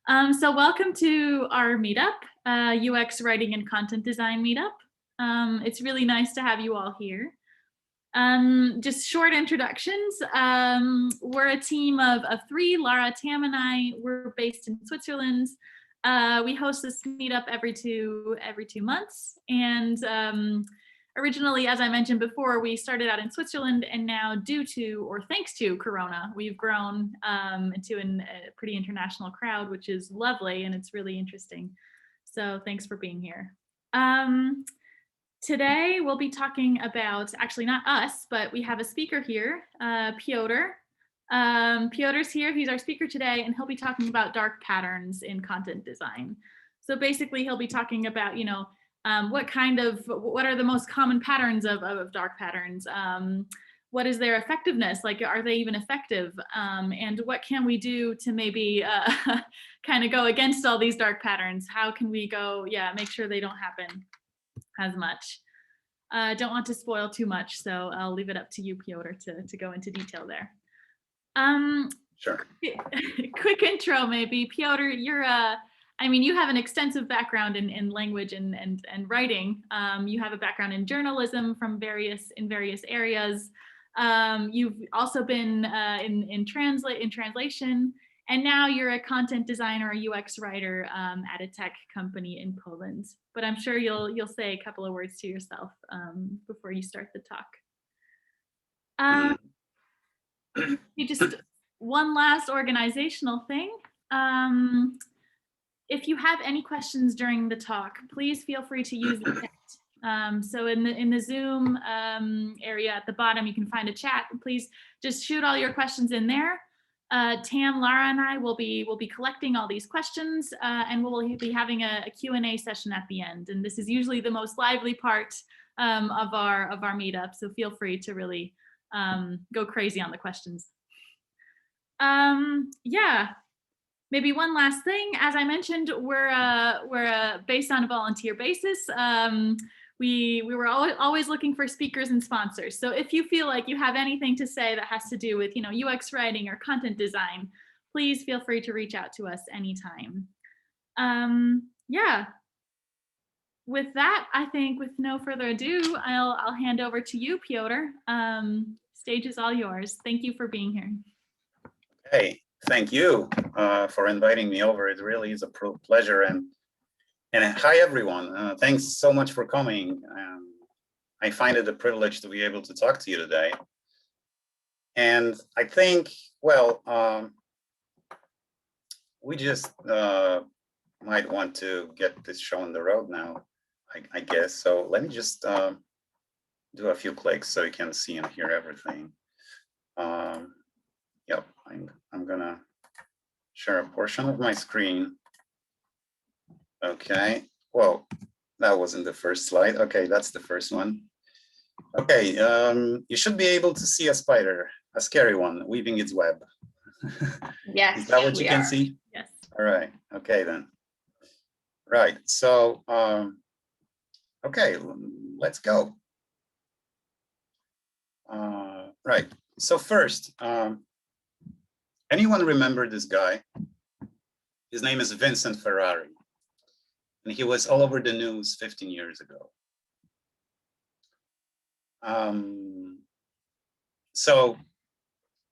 So welcome to our meetup, UX Writing and Content Design meetup. It's really nice to have you all here. Just short introductions. We're a team of three, Lara, Tam, and I. We're based in Switzerland. We host this meetup every two months. And originally, as I mentioned before, we started out in Switzerland, and now due to, or thanks to Corona, we've grown into a pretty international crowd, which is lovely, and it's really interesting. So thanks for being here. Today, we'll be talking about, actually not us, but we have a speaker here, Piotr. Piotr's here, he's our speaker today, and he'll be talking about dark patterns in content design. So basically, he'll be talking about, what are the most common patterns of dark patterns? What is their effectiveness? Like, are they even effective? And what can we do to maybe kind of go against all these dark patterns? How can we go, make sure they don't happen as much? Don't want to spoil too much, so I'll leave it up to you, Piotr, to go into detail there. Sure. Quick intro, maybe. Piotr, you're you have an extensive background in language and writing. You have a background in journalism from various areas. You've also been in translation, and now you're a content designer, a UX writer at a tech company in Poland. But I'm sure you'll say a couple of words to yourself before you start the talk. You just one last organizational thing. If you have any questions during the talk, please feel free to use the chat. So in the Zoom area at the bottom, you can find a chat. Please just shoot all your questions in there. Tam, Lara, and I will be collecting all these questions, and we'll be having a Q&A session at the end. And this is usually the most lively part of our meetup. So feel free to really go crazy on the questions. Maybe one last thing. As I mentioned, we're based on a volunteer basis. We were always looking for speakers and sponsors. So if you feel like you have anything to say that has to do with UX writing or content design, please feel free to reach out to us anytime. With that, I think with no further ado, I'll hand over to you, Piotr. Stage is all yours. Thank you for being here. Hey, thank you for inviting me over. It really is a pleasure. And hi, everyone. Thanks so much for coming. I find it a privilege to be able to talk to you today. And I think, well, we just might want to get this show on the road now, I guess. So let me just do a few clicks so you can see and hear everything. Yep, I'm gonna share a portion of my screen. Okay, well, that wasn't the first slide. Okay, that's the first one. Okay, you should be able to see a spider, a scary one, weaving its web. Yes. Is that what you can see? Yes. All right, okay then. Right, so, okay, let's go. Right, so first, anyone remember this guy? His name is Vincent Ferrari, and he was all over the news 15 years ago. So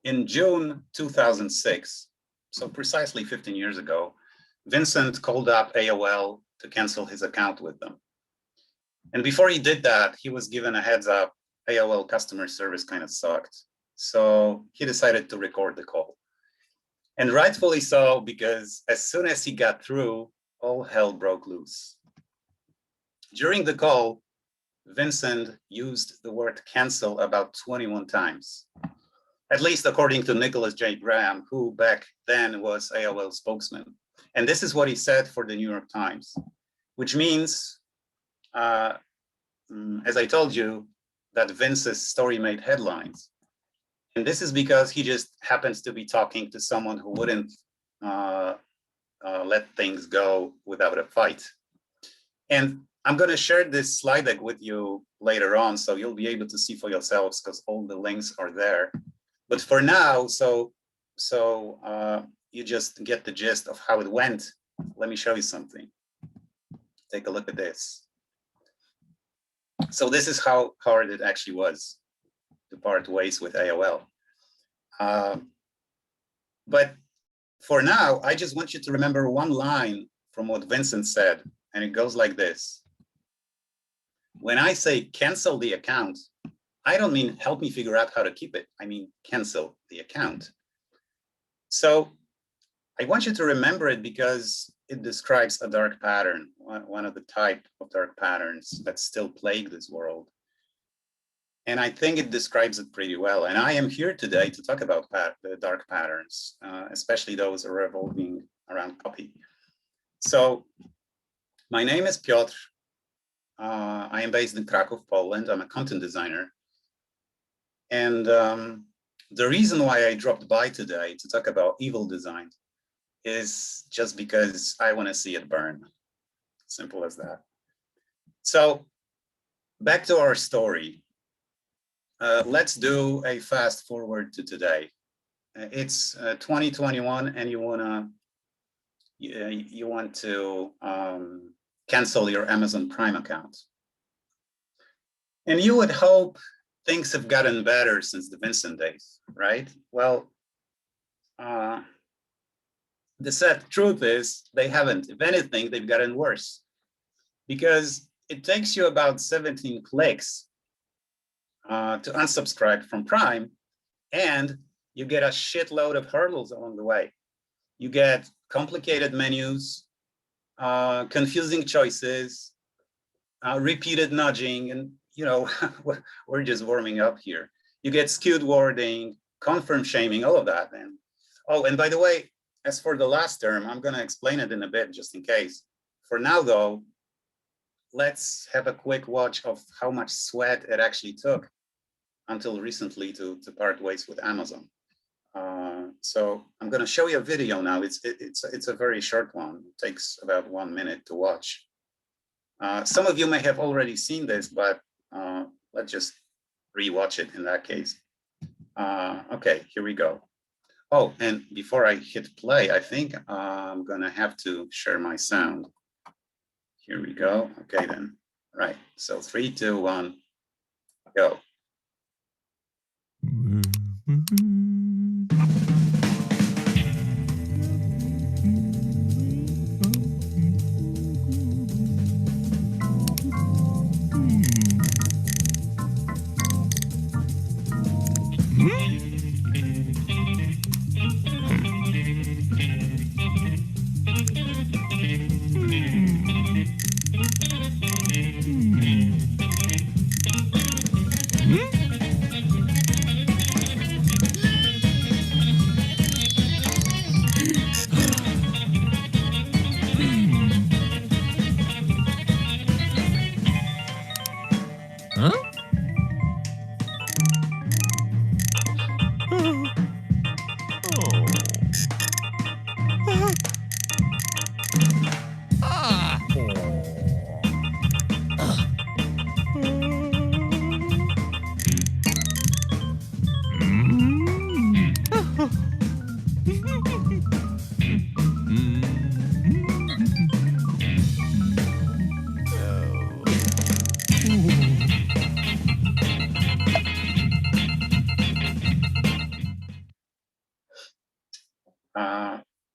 in June 2006, so precisely 15 years ago, Vincent called up AOL to cancel his account with them. And before he did that, he was given a heads up. AOL customer service kind of sucked. So he decided to record the call. And rightfully so, because as soon as he got through, all hell broke loose. During the call, Vincent used the word cancel about 21 times, at least according to Nicholas J. Graham, who back then was AOL spokesman. And this is what he said for the New York Times, which means, as I told you, that Vince's story made headlines. And this is because he just happens to be talking to someone who wouldn't let things go without a fight. And I'm going to share this slide deck with you later on, so you'll be able to see for yourselves because all the links are there. But for now, you just get the gist of how it went, let me show you something. Take a look at this. So this is how hard it actually was to part ways with AOL. But for now, I just want you to remember one line from what Vincent said, and it goes like this. When I say cancel the account, I don't mean help me figure out how to keep it. I mean cancel the account. So I want you to remember it because it describes a dark pattern, one of the type of dark patterns that still plague this world. And I think it describes it pretty well. And I am here today to talk about the dark patterns, especially those revolving around copy. So my name is Piotr. I am based in Kraków, Poland. I'm a content designer. And the reason why I dropped by today to talk about evil design is just because I want to see it burn. Simple as that. So back to our story. Let's do a fast forward to today. It's 2021, and you want to cancel your Amazon Prime account. And you would hope things have gotten better since the Vincent days, right? Well, the sad truth is they haven't. If anything, they've gotten worse, because it takes you about 17 clicks to unsubscribe from Prime, and you get a shitload of hurdles along the way. You get complicated menus, confusing choices, repeated nudging, and we're just warming up here. You get skewed wording, confirm shaming, all of that. And oh, and by the way, as for the last term, I'm going to explain it in a bit just in case. For now, though, let's have a quick watch of how much sweat it actually took until recently to part ways with Amazon. So I'm going to show you a video now. It's a very short one. It takes about 1 minute to watch. Some of you may have already seen this, but let's just rewatch it in that case. Okay, here we go. Oh, and before I hit play, I think I'm going to have to share my sound. Here we go. Okay, then. Right. So 3, 2, 1, go.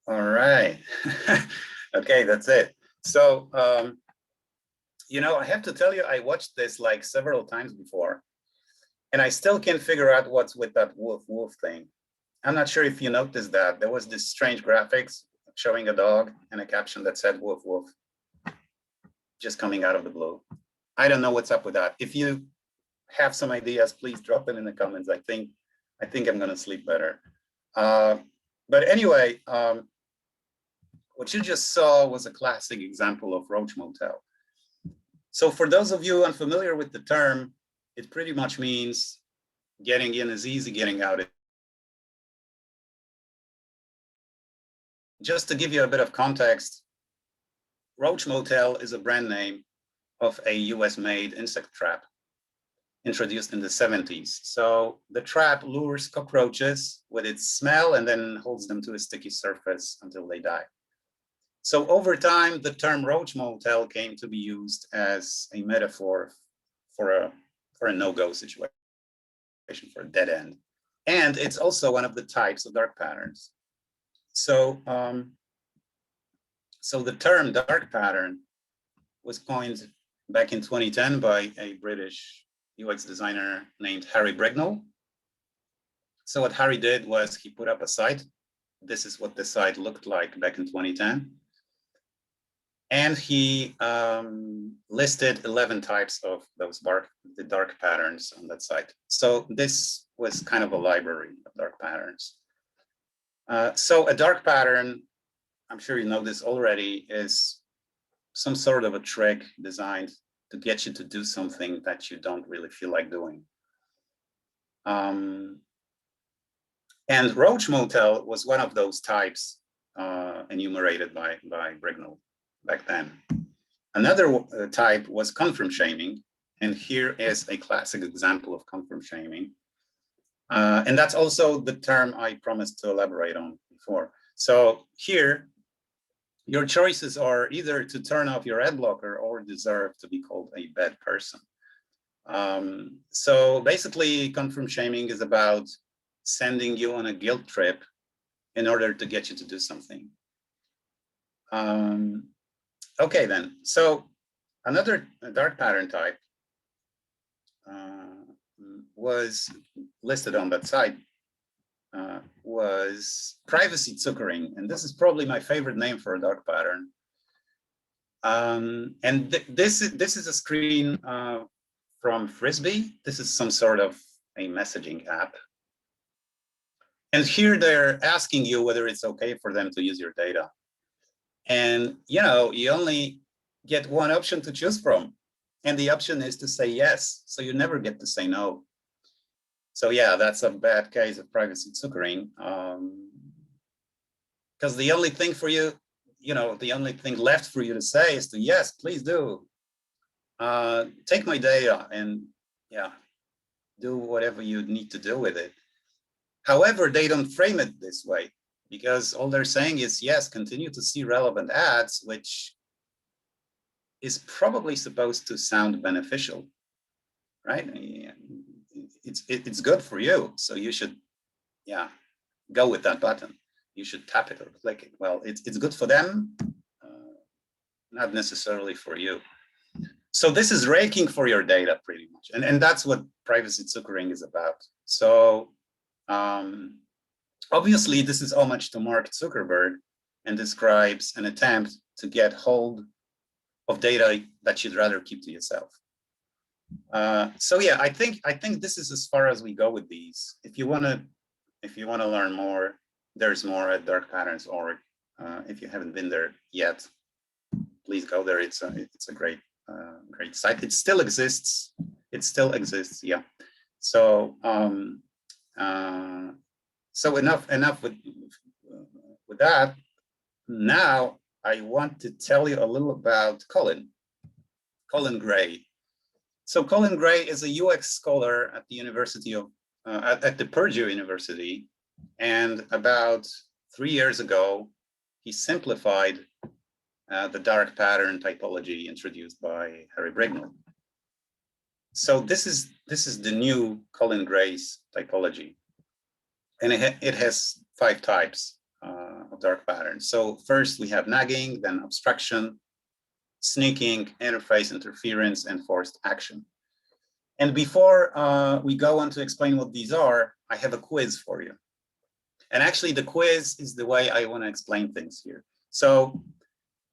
All right. Okay, that's it. So, I have to tell you, I watched this like several times before, and I still can't figure out what's with that wolf thing. I'm not sure if you noticed that there was this strange graphics showing a dog and a caption that said woof woof, just coming out of the blue. I don't know what's up with that. If you have some ideas, please drop them in the comments. I think I'm gonna sleep better. But anyway, what you just saw was a classic example of roach motel. So for those of you unfamiliar with the term, it pretty much means getting in is easy, getting out. Just to give you a bit of context, roach motel is a brand name of a US-made insect trap. introduced in the 70s. So the trap lures cockroaches with its smell and then holds them to a sticky surface until they die. So over time, the term roach motel came to be used as a metaphor for a no-go situation, for a dead end. And it's also one of the types of dark patterns. So, so the term dark pattern was coined back in 2010 by a British UX designer named Harry Brignall. So what Harry did was he put up a site. This is what the site looked like back in 2010. And he listed 11 types of those dark patterns on that site. So this was kind of a library of dark patterns. So a dark pattern, I'm sure you know this already, is some sort of a trick designed to get you to do something that you don't really feel like doing. And roach motel was one of those types enumerated by Brignall back then. Another type was confirm shaming, and here is a classic example of confirm shaming. And that's also the term I promised to elaborate on before. So here, your choices are either to turn off your ad blocker or deserve to be called a bad person. So basically, confirm shaming is about sending you on a guilt trip in order to get you to do something. Okay, then. So another dark pattern type was listed on that site, was privacy zuckering. And this is probably my favorite name for a dark pattern. And this is a screen from Frisbee. This is some sort of a messaging app. And here they're asking you whether it's okay for them to use your data. And you know, you only get one option to choose from. And the option is to say yes. So you never get to say no. So yeah, that's a bad case of privacy zuckering. Because the only thing for you, the only thing left for you to say is to yes, please do. Take my data and yeah, do whatever you need to do with it. However, they don't frame it this way because all they're saying is yes, continue to see relevant ads, which is probably supposed to sound beneficial, right? It's good for you, so you should, yeah, go with that button. You should tap it or click it. Well, it's good for them, not necessarily for you. So this is raking for your data pretty much, and that's what privacy zuckering is about. So obviously, this is homage to Mark Zuckerberg and describes an attempt to get hold of data that you'd rather keep to yourself. So yeah, I think this is as far as we go with these. If you want to learn more, there's more at darkpatterns.org. If you haven't been there yet, please go there. It's a great great site. It still exists. Yeah. So so enough with that. Now I want to tell you a little about Colin Gray. So Colin Gray is a UX scholar at the University of at the Purdue University, and about 3 years ago, he simplified the dark pattern typology introduced by Harry Brignall. So this is the new Colin Gray's typology, and it has 5 types of dark patterns. So first we have nagging, then obstruction, sneaking, interface interference, and forced action. And before we go on to explain what these are, I have a quiz for you. And actually the quiz is the way I want to explain things here. So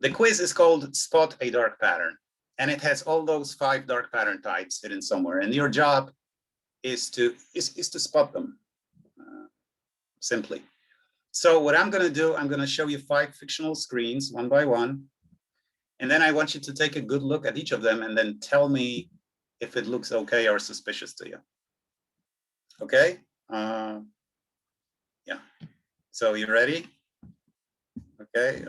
the quiz is called Spot a Dark Pattern, and it has all those 5 dark pattern types hidden somewhere. And your job is to spot them simply. So what I'm going to do, I'm going to show you 5 fictional screens one by one. And then I want you to take a good look at each of them and then tell me if it looks okay or suspicious to you. Okay? Yeah. So you ready? Okay.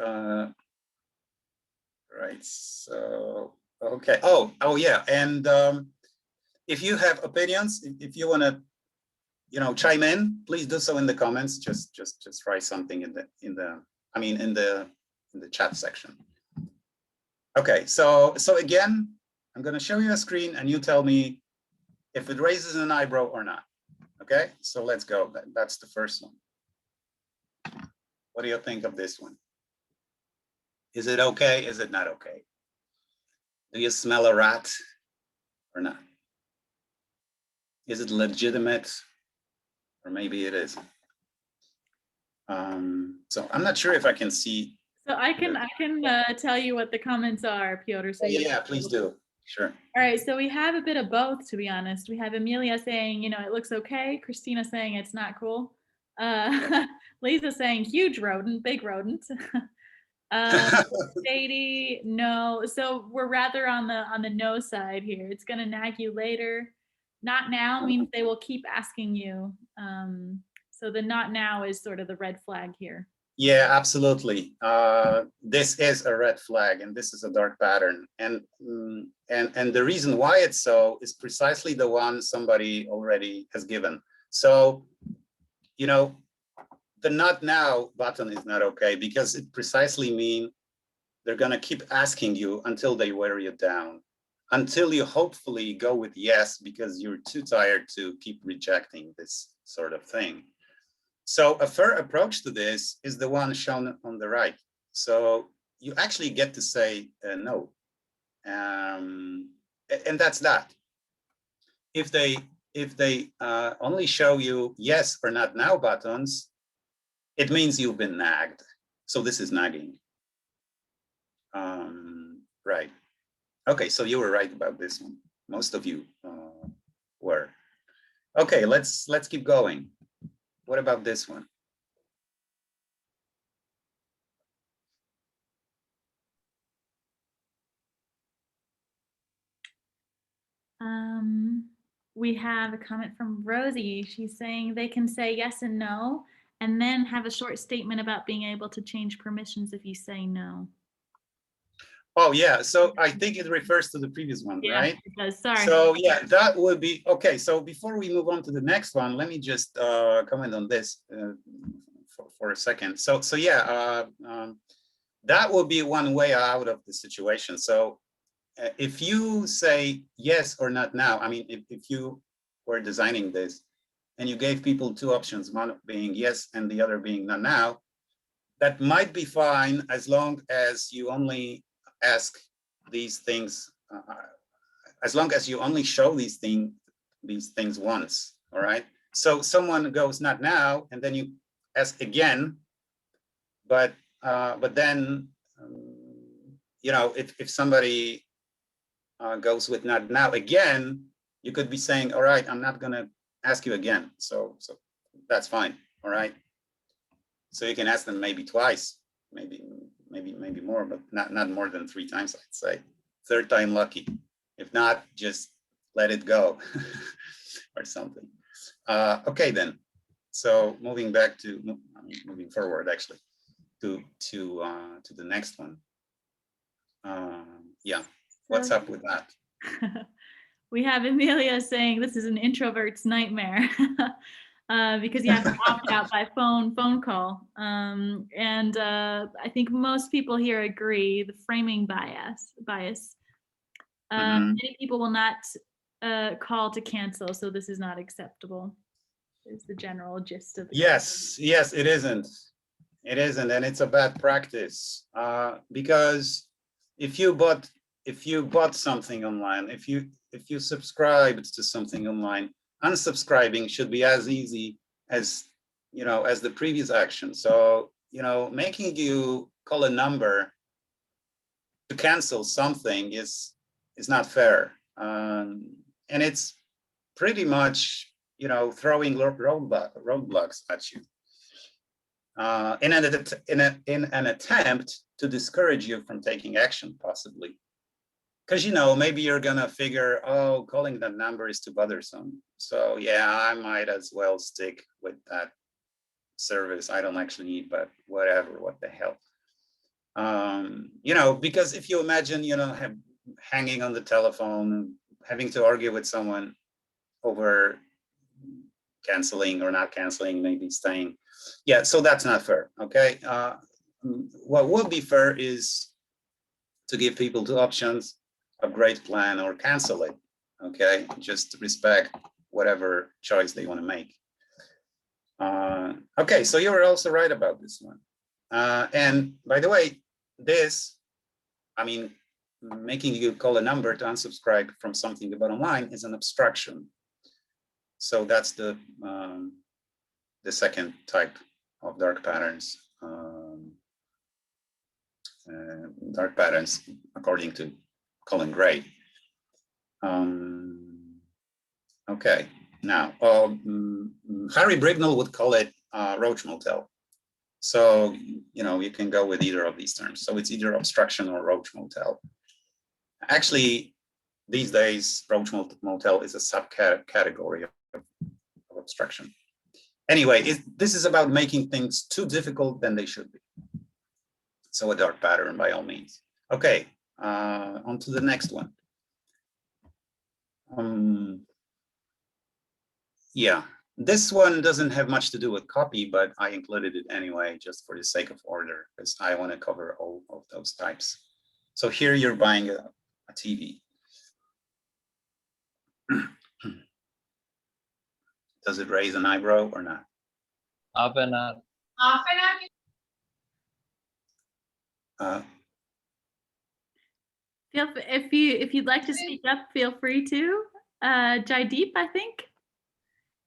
Right. So, okay. Oh yeah. And if you have opinions, if you want to, chime in, please do so in the comments. Just write something in the chat section. Okay, so again, I'm going to show you a screen and you tell me if it raises an eyebrow or not. Okay, so let's go. That's the first one. What do you think of this one? Is it okay? Is it not okay? Do you smell a rat or not? Is it legitimate? Or maybe it isn't. So I'm not sure if I can see. So I can tell you what the comments are, Piotr. So yeah, please do. Sure. All right, so we have a bit of both, to be honest. We have Amelia saying, it looks okay. Christina saying it's not cool. Lisa saying huge rodent, big rodent. Sadie, no. So we're rather on the no side here. It's gonna nag you later. Not now means they will keep asking you. So the not now is sort of the red flag here. Yeah, absolutely. This is a red flag, and this is a dark pattern. And the reason why it's so is precisely the one somebody already has given. So, the not now button is not okay because it precisely means they're going to keep asking you until they wear you down, until you hopefully go with yes because you're too tired to keep rejecting this sort of thing. So a fair approach to this is the one shown on the right. So you actually get to say no. And that's that. If they only show you yes or not now buttons, it means you've been nagged. So this is nagging. Right. Okay, so you were right about this one. Most of you were. Okay, let's keep going. What about this one? We have a comment from Rosie. She's saying they can say yes and no, and then have a short statement about being able to change permissions if you say no. Oh yeah, so I think it refers to the previes one, yeah, right? It does. Sorry. So yeah, that would be okay. So before we move on to the next one, let me just comment on this for a second. So yeah, that would be one way out of the situation. So if you say yes or not now, I mean, if you were designing this and you gave people two options, one being yes and the other being not now, that might be fine as long as you only ask these things, as long as you only show these things once, all right? So someone goes not now, and then you ask again, but then, if somebody goes with not now again, you could be saying, all right, I'm not gonna ask you again. So that's fine, all right? So you can ask them maybe twice, maybe more, but not more than 3 times, I'd say. 3rd time lucky. If not, just let it go or something. Okay then. So moving forward actually to the next one. Yeah. What's up with that? We have Amelia saying this is an introvert's nightmare because you have to opt out by phone call. And I think most people here agree, the framing bias. Many people will not call to cancel, so this is not acceptable. Is the general gist of the yes, it isn't. It isn't, and it's a bad practice because if you bought something online, if you subscribed to something online, unsubscribing should be as easy as as the previous action. So making you call a number to cancel something is not fair, and it's pretty much throwing roadblocks at you in an attempt to discourage you from taking action, possibly. Because maybe you're gonna figure, oh, calling that number is too bothersome. So yeah, I might as well stick with that service I don't actually need, but whatever, what the hell. Because if you imagine, hanging on the telephone, having to argue with someone over canceling or not canceling, maybe staying. Yeah, so that's not fair, okay? What would be fair is to give people two options, upgrade plan or cancel it, okay? Just respect whatever choice they want to make. Okay, so you were also right about this one. And by the way, this, I mean, making you call a number to unsubscribe from something about online is an abstraction. So that's the second type of dark patterns. Dark patterns, according to Colin Gray. Okay, now Harry Brignall would call it roach motel. So you can go with either of these terms. So it's either obstruction or roach motel. Actually, these days, roach motel is a subcategory of obstruction. Anyway, this is about making things too difficult than they should be. So a dark pattern by all means. Okay, on to the next one. Yeah, this one doesn't have much to do with copy, but I included it anyway, just for the sake of order, because I want to cover all of those types. So here you're buying a TV. Does it raise an eyebrow or not? Often not. If you'd like to speak up, feel free to. Jaideep, I think.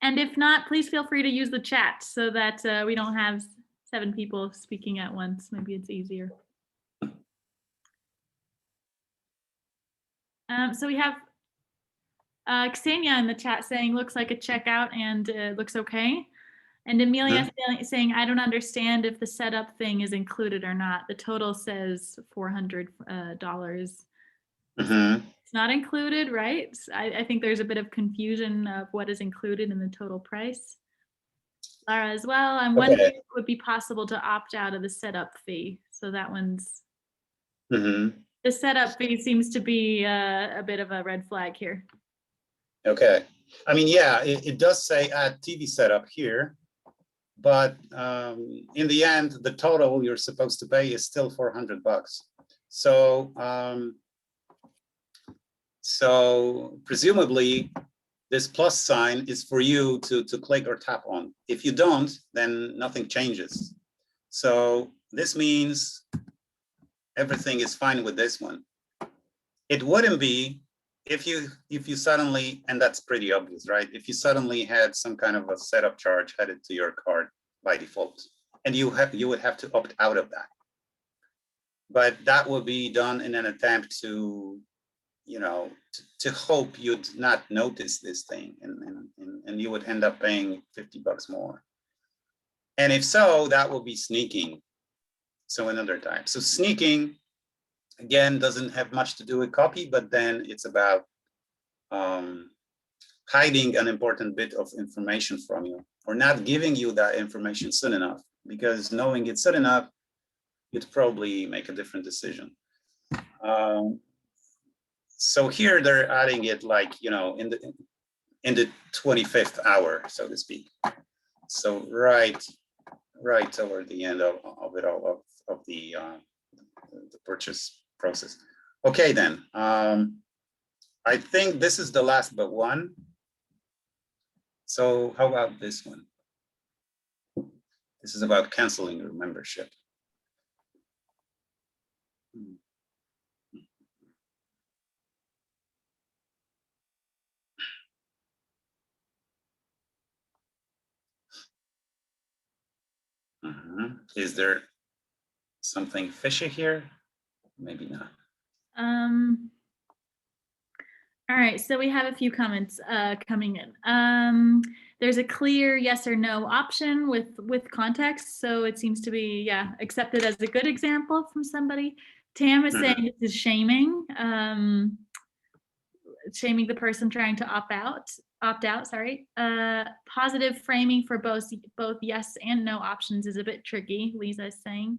And if not, please feel free to use the chat so that we don't have 7 people speaking at once. Maybe it's easier. So we have Ksenia in the chat saying, looks like a checkout and looks okay. And Amelia saying, I don't understand if the setup thing is included or not. The total says $400. It's not included, right? I think there's a bit of confusion of what is included in the total price. Lara as well. I'm wondering if it would be possible to opt out of the setup fee. So that one's, the setup fee seems to be a bit of a red flag here. Okay. I mean, yeah, it does say add TV setup here, but in the end, the total you're supposed to pay is still $400. So, so presumably this plus sign is for you to click or tap on. If you don't, then nothing changes. So this means everything is fine with this one. It wouldn't be if you suddenly, and that's pretty obvious, right? If you suddenly had some kind of a setup charge added to your card by default, and you would have to opt out of that. But that would be done in an attempt to, to hope you'd not notice this thing, and you would end up paying $50 more. And if so, that will be sneaking. So another type. So sneaking, again, doesn't have much to do with copy, but then it's about hiding an important bit of information from you, or not giving you that information soon enough, because knowing it soon enough, you'd probably make a different decision. So here they're adding it like, in the 25th hour, so to speak. So right toward the end of it all, of the purchase process. Okay, then. I think this is the last but one. So how about this one? This is about canceling your membership. Is there something fishy here? Maybe not. All right, so we have a few comments coming in. There's a clear yes or no option with context, so it seems to be accepted as a good example from somebody. Tam is saying this is shaming, shaming the person trying to opt out. Sorry. Positive framing for both yes and no options is a bit tricky. Lisa is saying.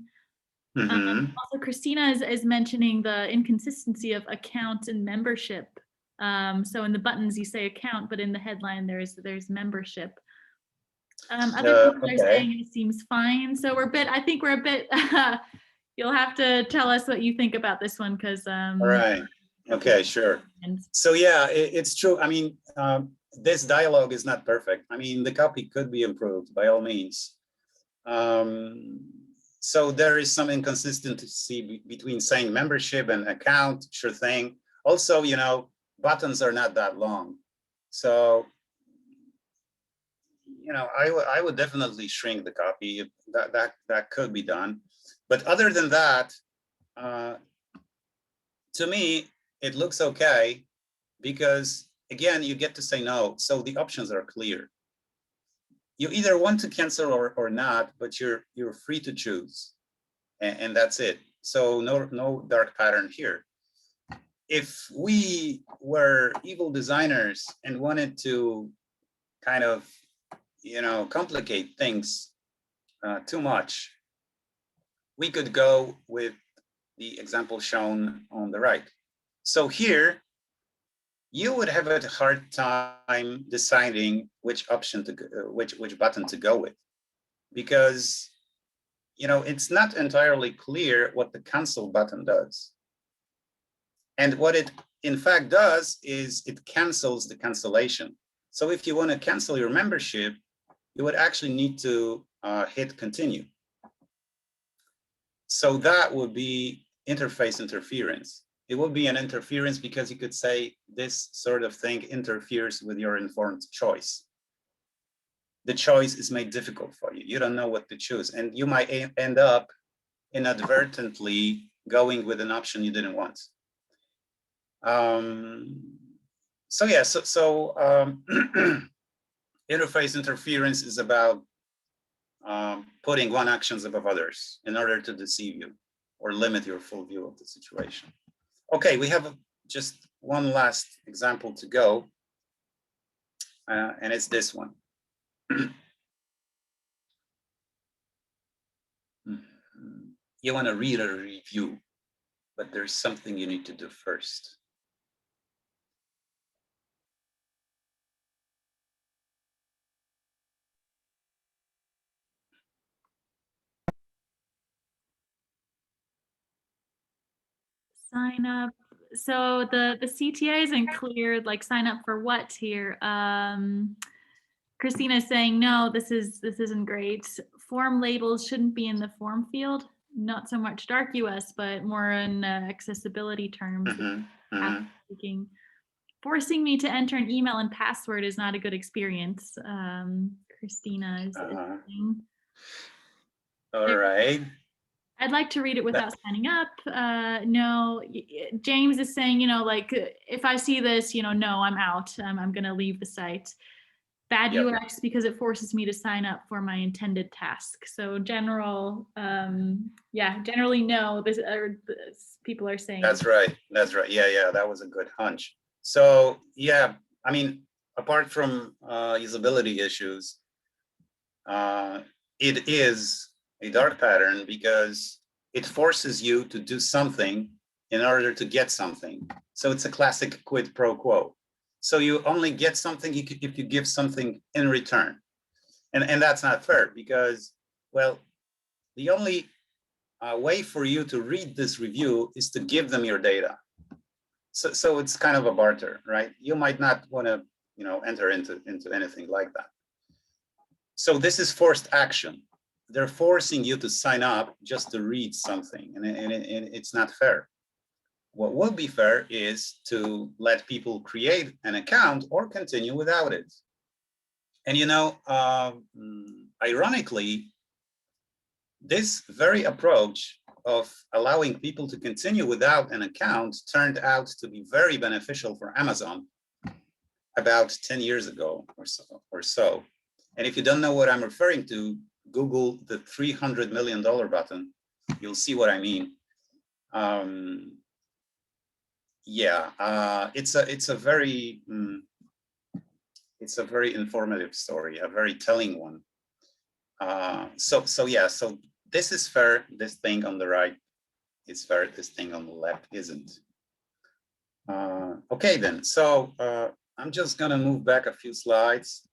Also, Christina is mentioning the inconsistency of account and membership So in the buttons you say account, but in the headline there's membership. Other people are saying it seems fine. So I think we're a bit, you'll have to tell us what you think about this one, because all right. Okay, sure. So yeah, it's true. I mean, this dialogue is not perfect. I mean, the copy could be improved by all means. So there is some inconsistency between saying membership and account, sure thing. Also, you know, buttons are not that long. So, you know, I would definitely shrink the copy. That could be done. But other than that, to me, it looks okay, because again, you get to say no. So the options are clear. You either want to cancel or not, but you're free to choose, and that's it. So no dark pattern here. If we were evil designers and wanted to kind of, you know, complicate things too much, we could go with the example shown on the right. So here, you would have a hard time deciding which option to which button to go with, because, you know, it's not entirely clear what the cancel button does. And what it in fact does is it cancels the cancellation. So if you want to cancel your membership, you would actually need to hit continue. So that would be interface interference. It would be an interference because you could say this sort of thing interferes with your informed choice. The choice is made difficult for you. You don't know what to choose, and you might end up inadvertently going with an option you didn't want. So yeah, interface interference is about putting one actions above others in order to deceive you or limit your full view of the situation. Okay, we have just one last example to go, and it's this one. You want to read a review, but there's something you need to do first. Sign up. So the CTA isn't clear, like sign up for what here. Christina's saying, no, this isn't great. Form labels shouldn't be in the form field. Not so much dark US, but more in accessibility terms. Forcing me to enter an email and password is not a good experience. Christina is saying. All right. I'd like to read it without signing up. No, James is saying, you know, like if I see this, you know, no, I'm out. I'm going to leave the site. Bad UX because it forces me to sign up for my intended task. So generally no. People are saying. That's right. That's right. Yeah, that was a good hunch. So yeah, I mean, apart from usability issues, it is a dark pattern because it forces you to do something in order to get something. So it's a classic quid pro quo. So you only get something if you give something in return. And that's not fair because, well, the only way for you to read this review is to give them your data. So it's kind of a barter, right? You might not want to, you know, enter into anything like that. So this is forced action. They're forcing you to sign up just to read something, and it's not fair. What would be fair is to let people create an account or continue without it. And you know, ironically, this very approach of allowing people to continue without an account turned out to be very beneficial for Amazon about 10 years ago or so. And if you don't know what I'm referring to, Google the $300 million button. You'll see what I mean. It's a very informative story, a very telling one. So this is fair. This thing on the right is fair. This thing on the left isn't. Okay then, so I'm just gonna move back a few slides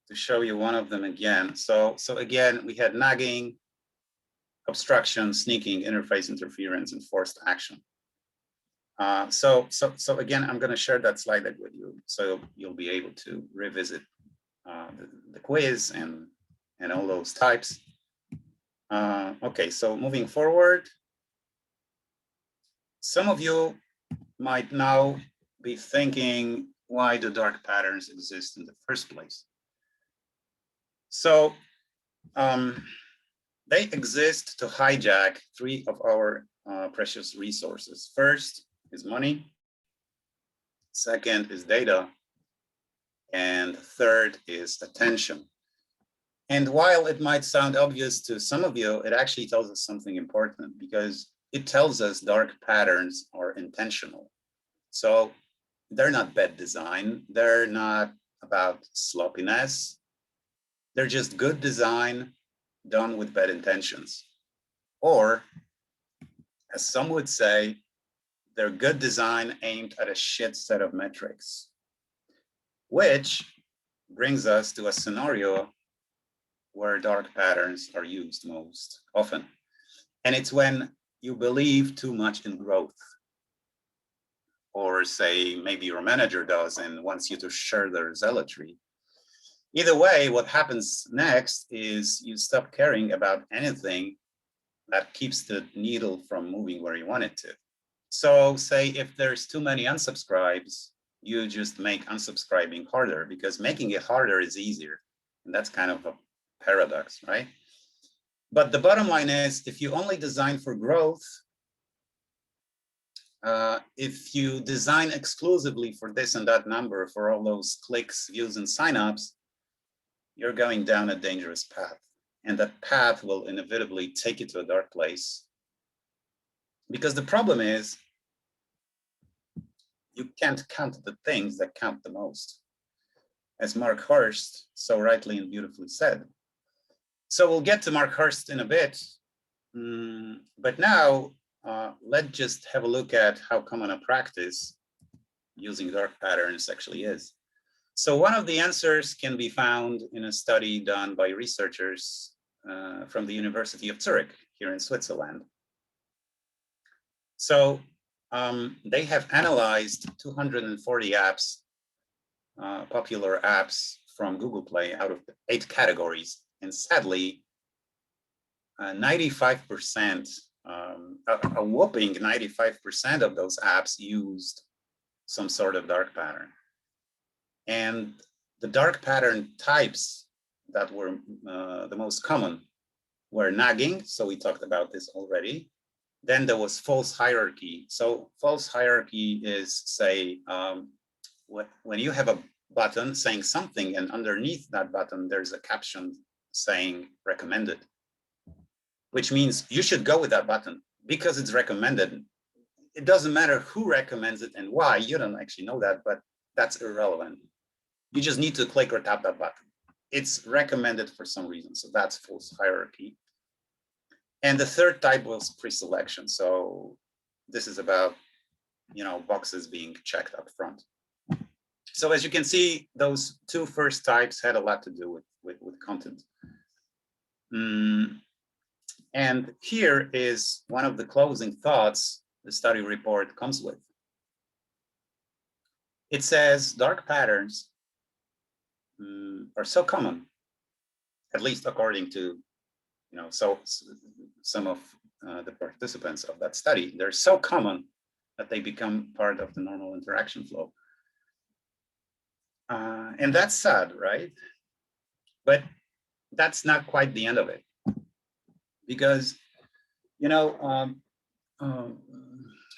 to show you one of them again. So again, we had nagging, obstruction, sneaking, interface interference, and forced action. So again, I'm gonna share that slide deck with you, so you'll be able to revisit the quiz and all those types. Okay, so moving forward, some of you might now be thinking, why do dark patterns exist in the first place? So they exist to hijack three of our precious resources. First is money, second is data, and third is attention. And while it might sound obvious to some of you, it actually tells us something important, because it tells us dark patterns are intentional. So they're not bad design. They're not about sloppiness. They're just good design done with bad intentions. Or, as some would say, they're good design aimed at a shit set of metrics. Which brings us to a scenario where dark patterns are used most often. And it's when you believe too much in growth. Or say maybe your manager does and wants you to share their zealotry. Either way, what happens next is you stop caring about anything that keeps the needle from moving where you want it to. So say if there's too many unsubscribes, you just make unsubscribing harder, because making it harder is easier. And that's kind of a paradox, right? But the bottom line is, if you only design for growth, if you design exclusively for this and that number, for all those clicks, views, and signups, you're going down a dangerous path. And that path will inevitably take you to a dark place. Because the problem is, you can't count the things that count the most, as Mark Hurst so rightly and beautifully said. So we'll get to Mark Hurst in a bit, but now let's just have a look at how common a practice using dark patterns actually is. So one of the answers can be found in a study done by researchers from the University of Zurich here in Switzerland. So they have analyzed 240 apps, popular apps from Google Play out of 8 categories. And sadly, 95%, a whopping 95% of those apps used some sort of dark pattern. And the dark pattern types that were the most common were nagging. So we talked about this already. Then there was false hierarchy. So false hierarchy is, say, when you have a button saying something and underneath that button, there's a caption saying recommended, which means you should go with that button because it's recommended. It doesn't matter who recommends it and why, you don't actually know that, but that's irrelevant. You just need to click or tap that button. It's recommended for some reason, so that's false hierarchy. And the third type was pre-selection. So this is about, boxes being checked up front. So as you can see, those two first types had a lot to do with content. And here is one of the closing thoughts the study report comes with. It says dark patterns are so common, at least according to some of the participants of that study. They're so common that they become part of the normal interaction flow. And that's sad, right? But that's not quite the end of it. Because,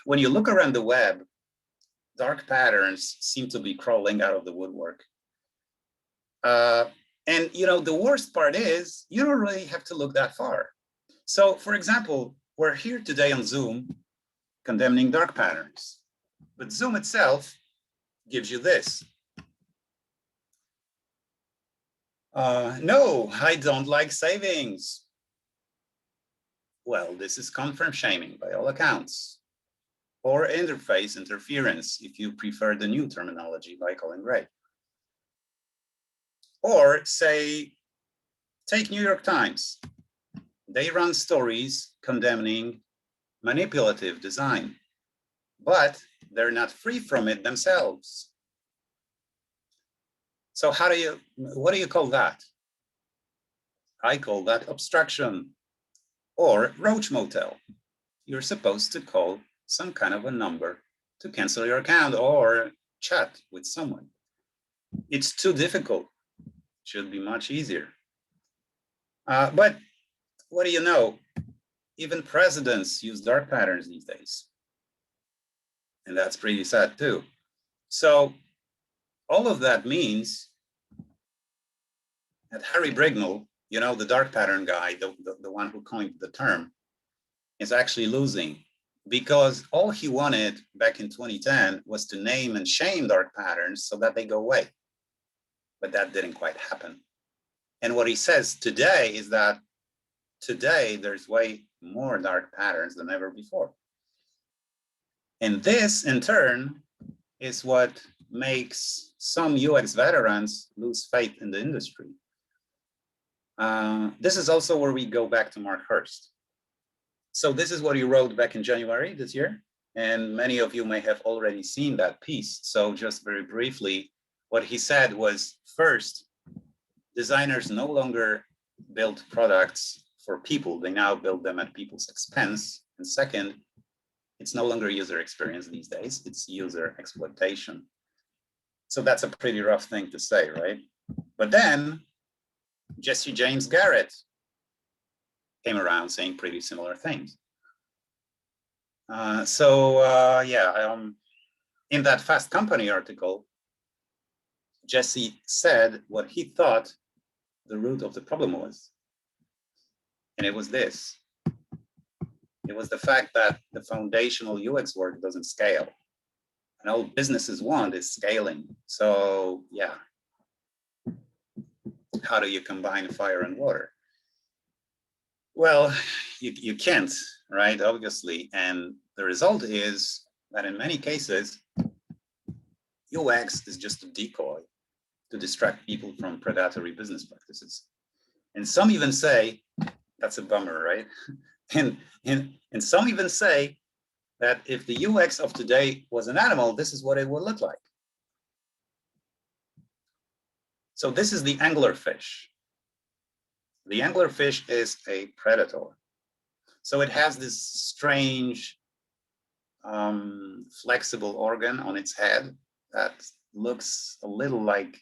when you look around the web, dark patterns seem to be crawling out of the woodwork. And the worst part is you don't really have to look that far. So for example, we're here today on Zoom condemning dark patterns, but Zoom itself gives you this. No, I don't like savings. Well, this is confirm shaming by all accounts. or interface interference, if you prefer the new terminology by Colin Gray. Or say, take New York Times. They run stories condemning manipulative design, but they're not free from it themselves. So what do you call that? I call that obstruction or roach motel. You're supposed to call some kind of a number to cancel your account or chat with someone. It's too difficult. Should be much easier. But what do you know? Even presidents use dark patterns these days. And that's pretty sad too. So all of that means that Harry Brignall, you know, the dark pattern guy, the one who coined the term, is actually losing, because all he wanted back in 2010 was to name and shame dark patterns so that they go away. But that didn't quite happen. And what he says today is that today there's way more dark patterns than ever before. And this in turn is what makes some UX veterans lose faith in the industry. This is also where we go back to Mark Hurst. So this is what he wrote back in January this year, and many of you may have already seen that piece. So just very briefly, what he said was, first, designers no longer build products for people, they now build them at people's expense. And second, it's no longer user experience these days, it's user exploitation. So that's a pretty rough thing to say, right? But then Jesse James Garrett came around saying pretty similar things. In that Fast Company article, Jesse said what he thought the root of the problem was. And it was this. It was the fact that the foundational UX work doesn't scale. And all businesses want is scaling. So yeah, how do you combine fire and water? Well, you can't, right? Obviously. And the result is that in many cases, UX is just a decoy to distract people from predatory business practices. And some even say, that's a bummer, right? And some even say that if the UX of today was an animal, this is what it would look like. So this is the anglerfish. The anglerfish is a predator. So it has this strange flexible organ on its head that looks a little like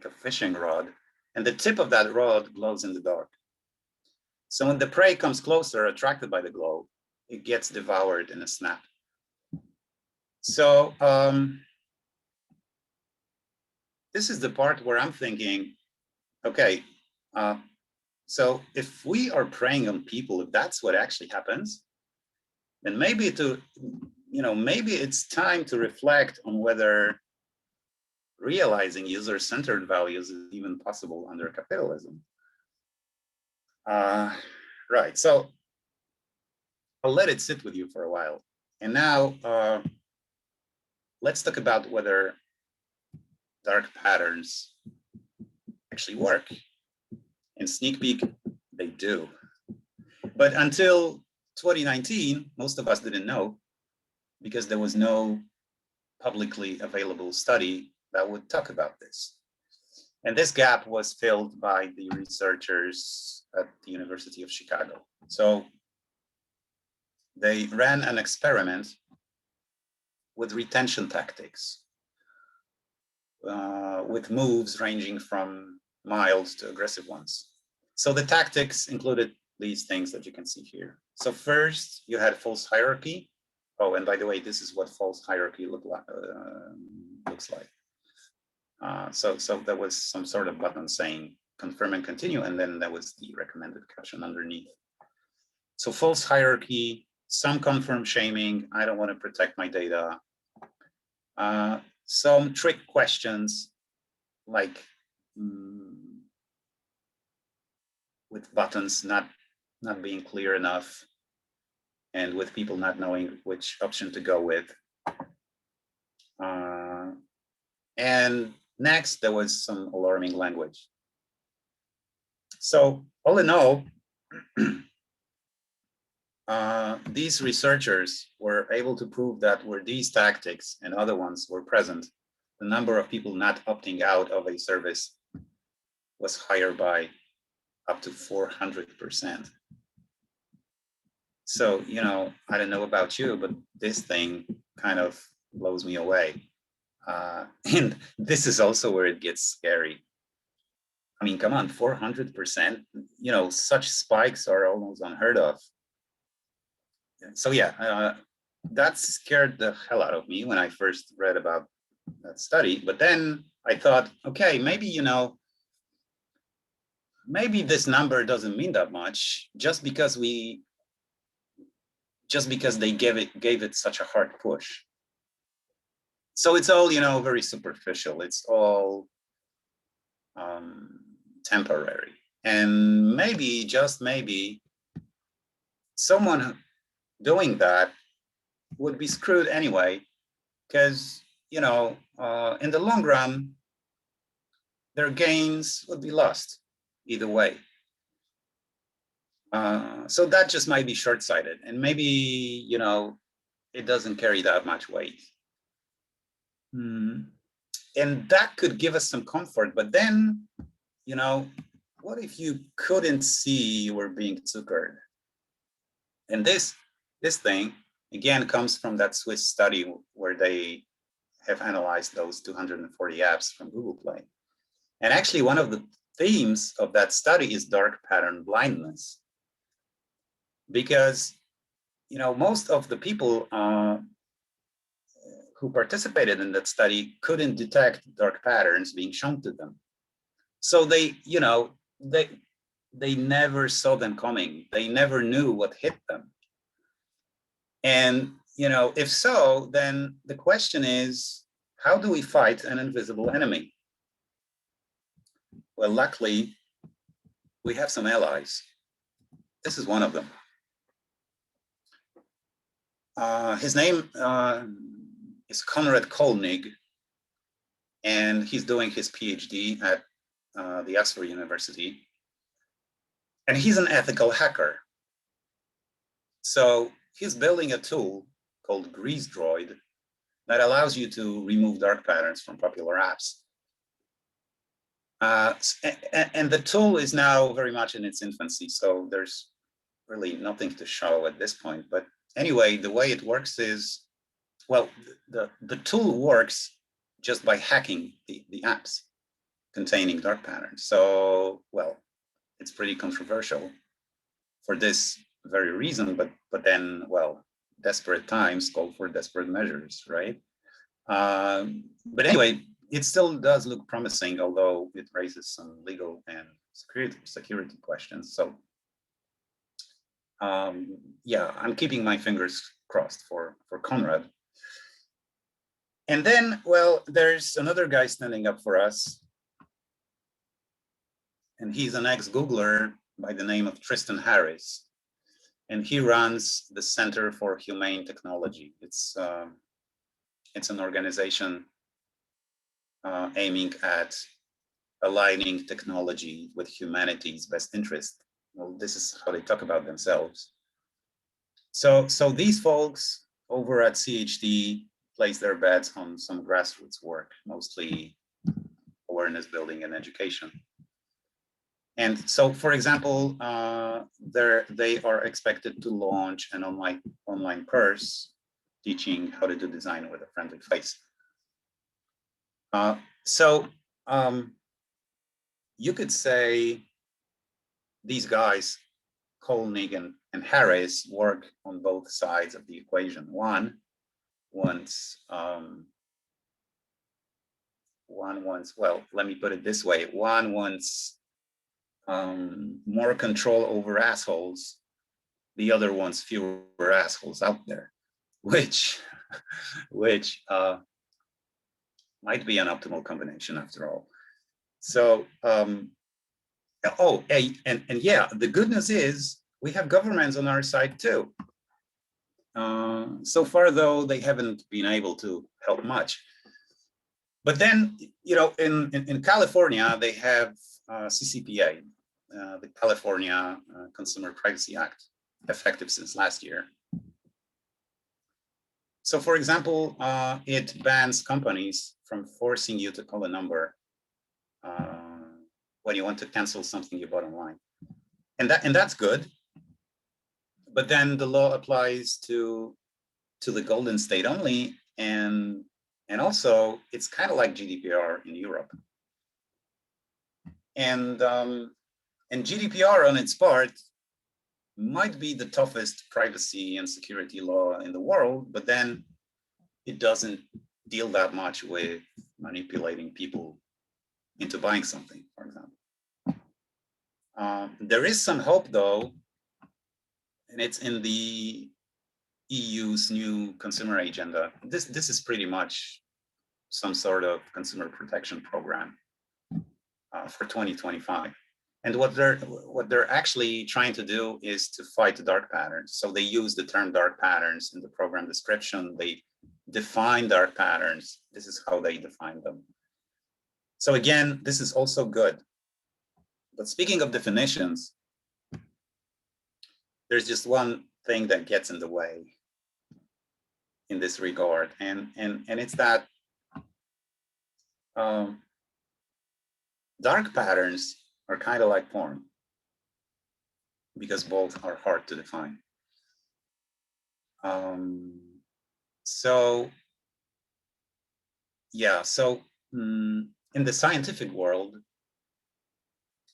a fishing rod. And the tip of that rod glows in the dark. So when the prey comes closer, attracted by the glow, it gets devoured in a snap. So this is the part where I'm thinking, okay, so if we are preying on people, if that's what actually happens, then maybe maybe it's time to reflect on whether realizing user-centered values is even possible under capitalism. Right, so I'll let it sit with you for a while. And now let's talk about whether dark patterns actually work. In sneak peek, they do. But until 2019, most of us didn't know, because there was no publicly available study that would talk about this. And this gap was filled by the researchers at the University of Chicago. So they ran an experiment with retention tactics, with moves ranging from mild to aggressive ones. So the tactics included these things that you can see here. So first, you had false hierarchy. Oh, and by the way, this is what false hierarchy looks like. So there was some sort of button saying confirm and continue, and then there was the recommended caption underneath. So false hierarchy, some confirm shaming, I don't want to protect my data. Some trick questions like with buttons not being clear enough. and with people not knowing which option to go with. And next, there was some alarming language. So all in all, these researchers were able to prove that where these tactics and other ones were present, the number of people not opting out of a service was higher by up to 400%. So, you know, I don't know about you, but this thing kind of blows me away. And this is also where it gets scary. I mean, come on, 400%, you know, such spikes are almost unheard of. So yeah, that scared the hell out of me when I first read about that study. But then I thought, okay, maybe, you know, maybe this number doesn't mean that much just because they gave it such a hard push. So it's all, you know, very superficial. It's all temporary. And maybe, just maybe, someone doing that would be screwed anyway, because, you know, in the long run, their gains would be lost either way. So that just might be short-sighted, and maybe, you know, it doesn't carry that much weight. And that could give us some comfort, but then, you know, what if you couldn't see you were being zuckered? And this thing, again, comes from that Swiss study where they have analyzed those 240 apps from Google Play. And actually, one of the themes of that study is dark pattern blindness. Because, you know, most of the people who participated in that study couldn't detect dark patterns being shown to them. So they, you know, they never saw them coming. They never knew what hit them. And, you know, if so, then the question is, how do we fight an invisible enemy? Well, luckily, we have some allies. This is one of them. His name is Konrad Kollnig, and he's doing his PhD at the Oxford University. And he's an ethical hacker. So he's building a tool called Grease Droid that allows you to remove dark patterns from popular apps. And the tool is now very much in its infancy, so there's really nothing to show at this point. But anyway, the way it works is, well, the tool works just by hacking the apps containing dark patterns. So, well, it's pretty controversial for this very reason, but then, well, desperate times call for desperate measures, right? But anyway, it still does look promising, although it raises some legal and security questions. So yeah, I'm keeping my fingers crossed for Konrad. And then, well, there's another guy standing up for us. And he's an ex-Googler by the name of Tristan Harris. And he runs the Center for Humane Technology. It's an organization aiming at aligning technology with humanity's best interest. Well, this is how they talk about themselves. So these folks over at CHT place their bets on some grassroots work, mostly awareness building and education. And so, for example, they are expected to launch an online course teaching how to do design with a friendly face. So you could say these guys, Kollnig and Harris, work on both sides of the equation. One wants, well, let me put it this way. One wants more control over assholes. The other wants fewer assholes out there, which might be an optimal combination after all. So, and yeah, the good news is we have governments on our side too. So far, though, they haven't been able to help much. But then, in California, they have CCPA, the California Consumer Privacy Act, effective since last year. So, for example, it bans companies from forcing you to call a number when you want to cancel something you bought online, and that's good. But then the law applies to the Golden State only, and also it's kind of like GDPR in Europe. And GDPR on its part might be the toughest privacy and security law in the world, but then it doesn't deal that much with manipulating people into buying something, for example. There is some hope, though, and it's in the EU's new consumer agenda. This is pretty much some sort of consumer protection program for 2025. And what they're actually trying to do is to fight dark patterns. So they use the term dark patterns in the program description. They define dark patterns. This is how they define them. So again, this is also good. But speaking of definitions, there's just one thing that gets in the way in this regard, and it's that dark patterns are kind of like porn, because both are hard to define. So in the scientific world,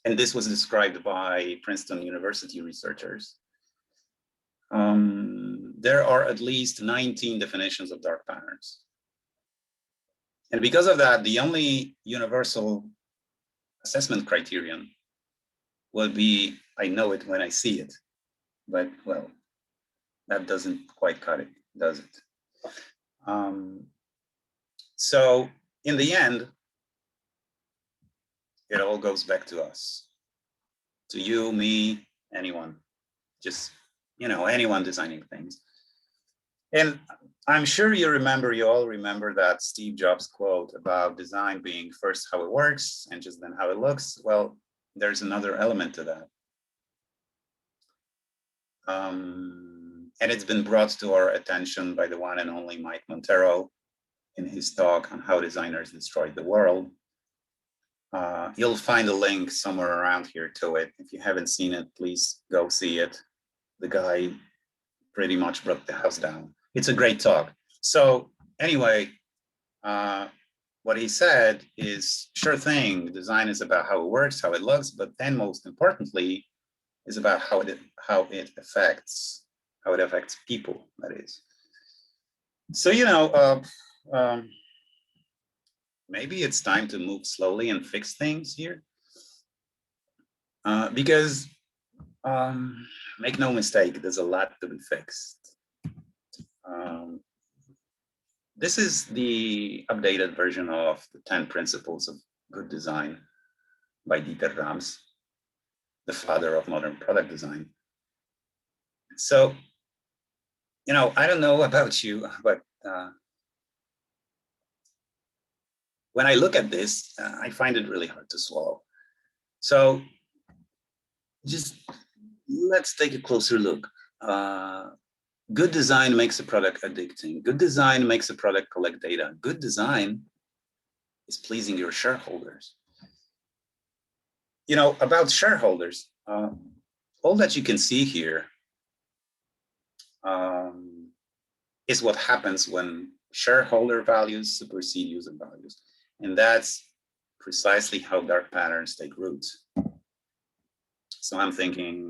and this was described by Princeton University researchers, there are at least 19 definitions of dark patterns. And because of that, the only universal assessment criterion will be, I know it when I see it. But, well, that doesn't quite cut it, does it? So in the end, it all goes back to us, to you, me, anyone, just, anyone designing things. And I'm sure you all remember that Steve Jobs quote about design being first how it works and just then how it looks. Well, there's another element to that. And it's been brought to our attention by the one and only Mike Montero in his talk on how designers destroyed the world. You'll find a link somewhere around here to it. If you haven't seen it, please go see it. The guy pretty much brought the house down. It's a great talk. So anyway, what he said is, sure thing, design is about how it works, how it looks, but then most importantly, is about how it affects people, that is. So, maybe it's time to move slowly and fix things here. Because make no mistake, there's a lot to be fixed. This is the updated version of the 10 Principles of Good Design by Dieter Rams, the father of modern product design. So, I don't know about you, but when I look at this, I find it really hard to swallow. So just let's take a closer look. Good design makes a product addicting. Good design makes a product collect data. Good design is pleasing your shareholders. About shareholders, all that you can see here is what happens when shareholder values supersede user values. And that's precisely how dark patterns take root. So I'm thinking,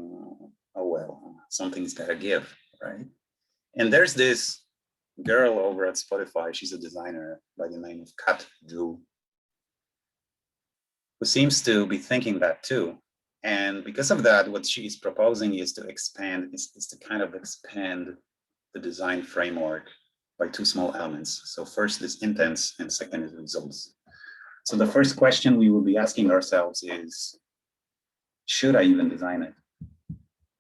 oh, well, something's gotta give, right? And there's this girl over at Spotify, she's a designer by the name of Kat Drew, who seems to be thinking that too. And because of that, what she's proposing is to expand the design framework by two small elements. So first is intents and second is results. So the first question we will be asking ourselves is, should I even design it?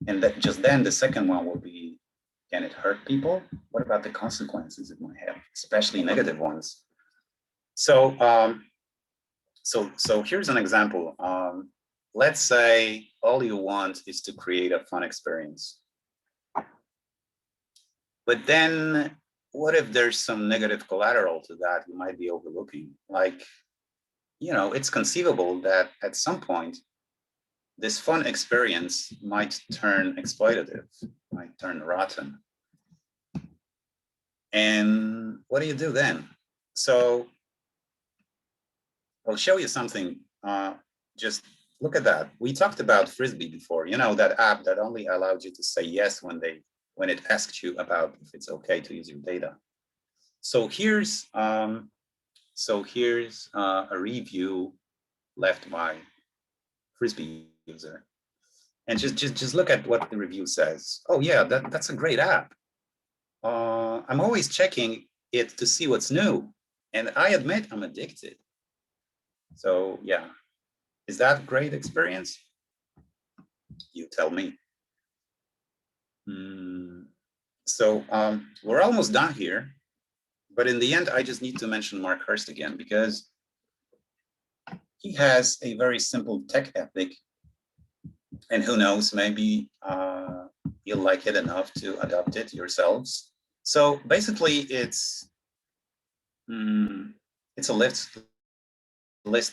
And just then the second one will be, Can it hurt people? What about the consequences it might have, especially negative ones? So, so here's an example. Let's say all you want is to create a fun experience. But then what if there's some negative collateral to that you might be overlooking? Like, you know, it's conceivable that at some point, this fun experience might turn exploitative, might turn rotten. And what do you do then? So I'll show you something. Just look at that. We talked about Frisbee before, you know, that app that only allowed you to say yes when it asked you about if it's okay to use your data. So here's a review left by Frisbee user, and just look at what the review says. Oh yeah, that's a great app. I'm always checking it to see what's new, and I admit I'm addicted. So yeah, is that a great experience? You tell me. So we're almost done here, but in the end, I just need to mention Mark Hurst again, because he has a very simple tech ethic, and who knows, maybe you'll like it enough to adopt it yourselves. So basically, it's a list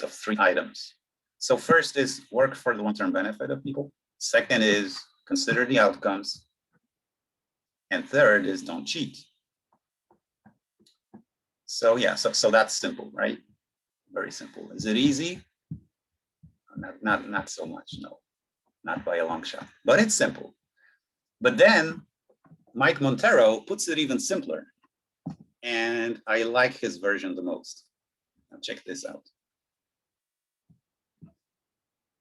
of 3 items. So first is work for the long-term benefit of people. Second is consider the outcomes. And third is don't cheat. So yeah, so that's simple, right? Very simple. Is it easy? Not so much, no, not by a long shot, but it's simple. But then Mike Montero puts it even simpler, and I like his version the most. Now check this out.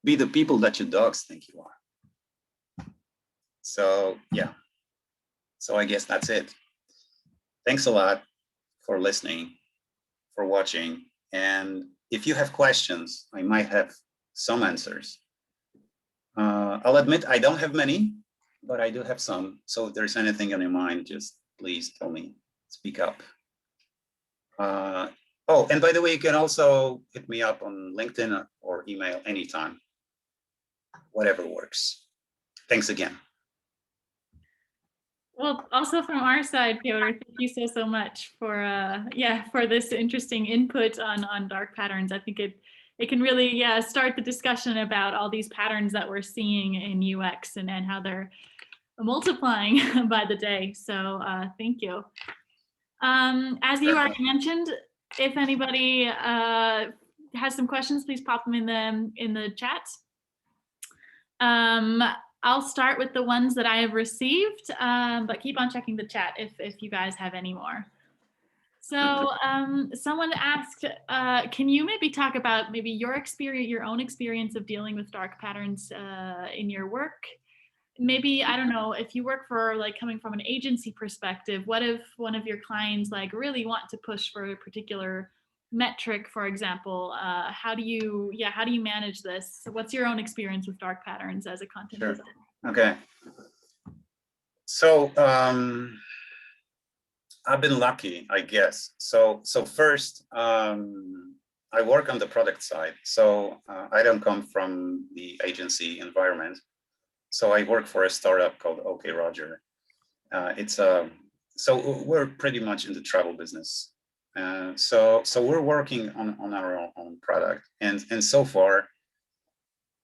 Be the people that your dogs think you are. So yeah, so I guess that's it. Thanks a lot for listening, for watching. And if you have questions, I might have some answers. I'll admit I don't have many, but I do have some. So if there's anything on your mind, just please tell me, speak up. Oh, and by the way, you can also hit me up on LinkedIn or email anytime, whatever works. Thanks again. Well, also from our side, Piotr, thank you so much for for this interesting input on dark patterns. I think it can really start the discussion about all these patterns that we're seeing in UX and how they're multiplying by the day. So thank you. As you already mentioned, if anybody has some questions, please pop them in the chat. I'll start with the ones that I have received, but keep on checking the chat if you guys have any more. So someone asked, can you maybe talk about maybe your experience, your own experience of dealing with dark patterns in your work? Maybe, I don't know, if you work for coming from an agency perspective, what if one of your clients really want to push for a particular metric, for example? How do you manage this? So what's your own experience with dark patterns as a content designer? Okay. So I've been lucky, I guess. So first, I work on the product side. So I don't come from the agency environment. So I work for a startup called OK Roger. So we're pretty much in the travel business. So we're working on our own product, and so far,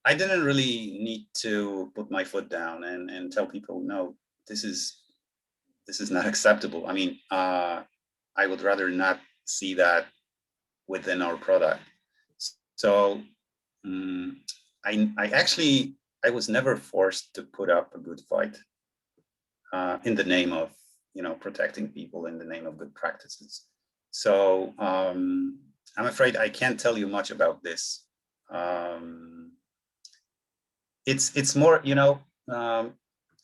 I didn't really need to put my foot down and tell people, no, this is not acceptable. I mean, I would rather not see that within our product. So I was never forced to put up a good fight in the name of protecting people, in the name of good practices. So I'm afraid I can't tell you much about this. It's more,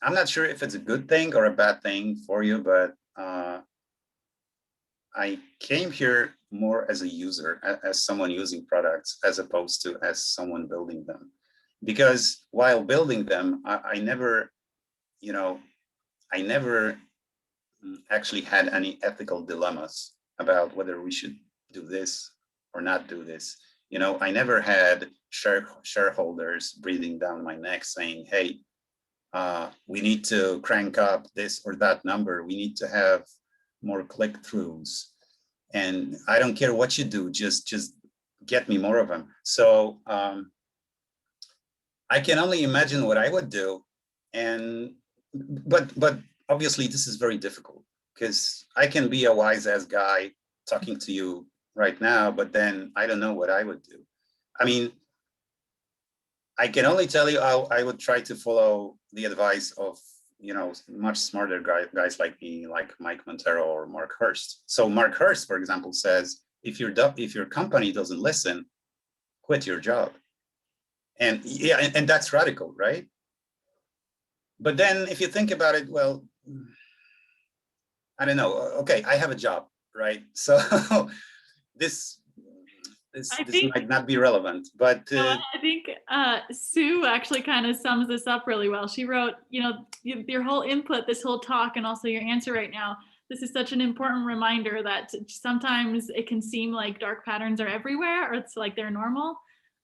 I'm not sure if it's a good thing or a bad thing for you, but I came here more as a user, as someone using products, as opposed to as someone building them. Because while building them, I never actually had any ethical dilemmas about whether we should do this or not do this. You know, I never had shareholders breathing down my neck saying, hey, we need to crank up this or that number. We need to have more click-throughs. And I don't care what you do, just get me more of them. So I can only imagine what I would do. But obviously this is very difficult because I can be a wise ass guy talking to you right now, but then I don't know what I would do. I mean, I can only tell you how I would try to follow the advice of, you know, much smarter guys like me, like Mike Montero or Mark Hurst. So Mark Hurst, for example, says, if your company doesn't listen, quit your job. And yeah, and that's radical, right? But then if you think about it, well, I don't know. Okay, I have a job, right? So this might not be relevant, but I think Sue actually kind of sums this up really well. She wrote, you know, your whole input, this whole talk, and also your answer right now. This is such an important reminder that sometimes it can seem like dark patterns are everywhere, or it's like they're normal.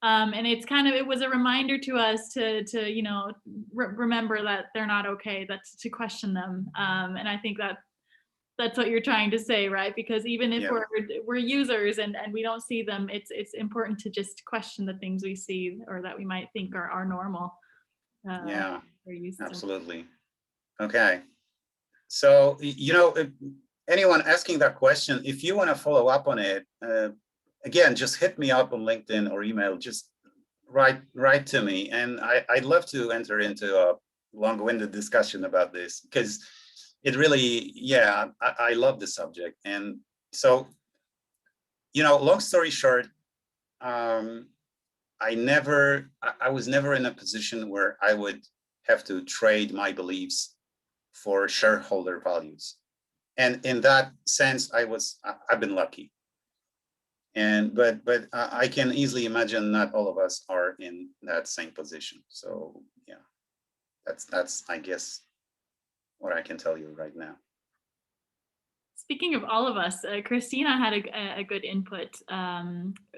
And it's kind of, it was a reminder to us to you know, remember that they're not okay, that's to question them. And I think that's what you're trying to say, right? Because even if we're users and we don't see them, it's important to just question the things we see or that we might think are normal. Yeah, absolutely. Okay. So, you know, if anyone asking that question, if you want to follow up on it, again, just hit me up on LinkedIn or email, just write to me. And I'd love to enter into a long-winded discussion about this because it really, yeah, I love the subject. And so, you know, long story short, I was never in a position where I would have to trade my beliefs for shareholder values. And in that sense, I've been lucky. And but I can easily imagine not all of us are in that same position. So yeah, that's I guess what I can tell you right now. Speaking of all of us, Christina had a good input,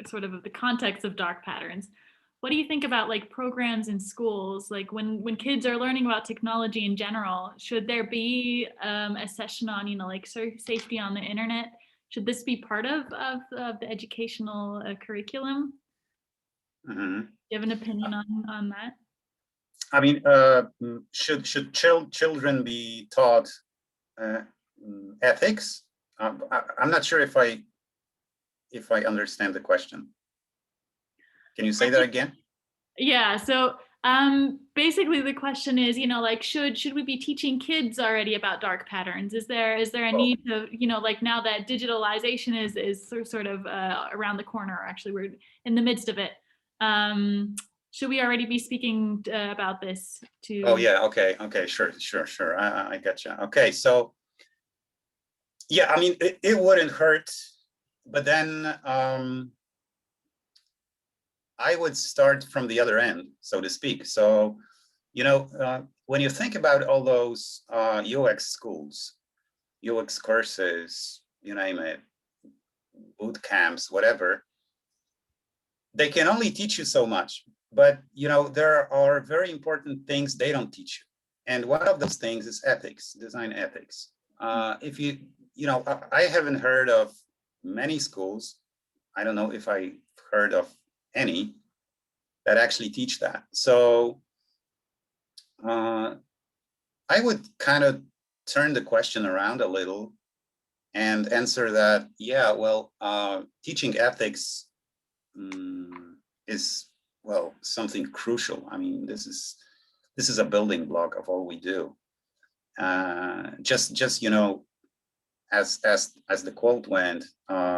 sort of the context of dark patterns. What do you think about like programs in schools? Like when kids are learning about technology in general, should there be a session on, you know, like safety on the internet? Should this be part of the educational curriculum? Mm-hmm. Do you have an opinion on that? I mean, should children be taught ethics? I'm not sure if I understand the question. Can you say that again? Yeah. So basically the question is, you know, like should we be teaching kids already about dark patterns? Is there a need to, you know, like now that digitalization is sort of around the corner, actually we're in the midst of it. Should we already be speaking about this to? Oh yeah, okay, sure. I gotcha. Okay, so yeah, I mean it wouldn't hurt, but then I would start from the other end, so to speak. So, you know, when you think about all those UX schools, UX courses, you name it, boot camps, whatever, they can only teach you so much. But, you know, there are very important things they don't teach you. And one of those things is ethics, design ethics. If you know, I haven't heard of many schools. I don't know if I heard of any that actually teach that. So I would kind of turn the question around a little and answer that, yeah, well, teaching ethics is, well, something crucial. I mean, this is a building block of all we do. Just you know, as the quote went,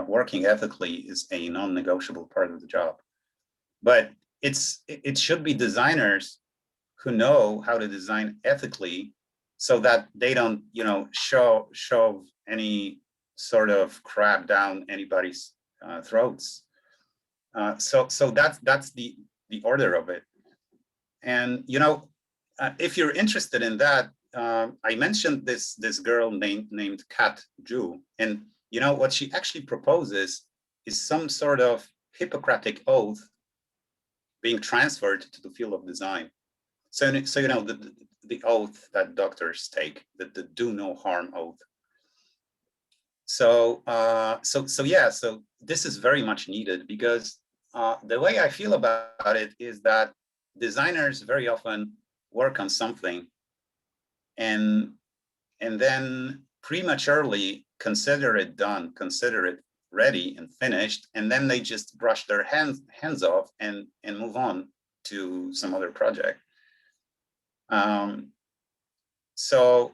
working ethically is a non-negotiable part of the job. But it should be designers who know how to design ethically, so that they don't, you know, shove any sort of crap down anybody's throats. So that's the order of it. And you know, if you're interested in that, I mentioned this girl named Kat Ju, and what she actually proposes is some sort of Hippocratic oath being transferred to the field of design. So the oath that doctors take, the do no harm oath. So this is very much needed, because the way I feel about it is that designers very often work on something and then prematurely consider it done, consider it ready and finished, and then they just brush their hands off and move on to some other project. So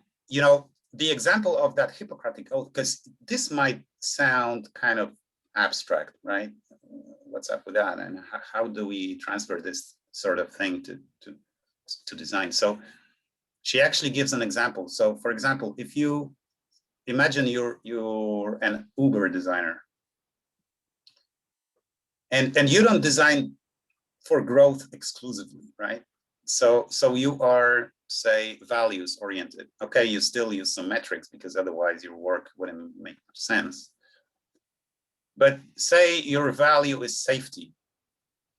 the example of that Hippocratic oath, because this might sound kind of abstract, right? What's up with that, and how do we transfer this sort of thing to design? So she actually gives an example. So for example, if you imagine you're an Uber designer, and you don't design for growth exclusively, right? So you are, say, values oriented. Okay, you still use some metrics because otherwise your work wouldn't make much sense. But say your value is safety.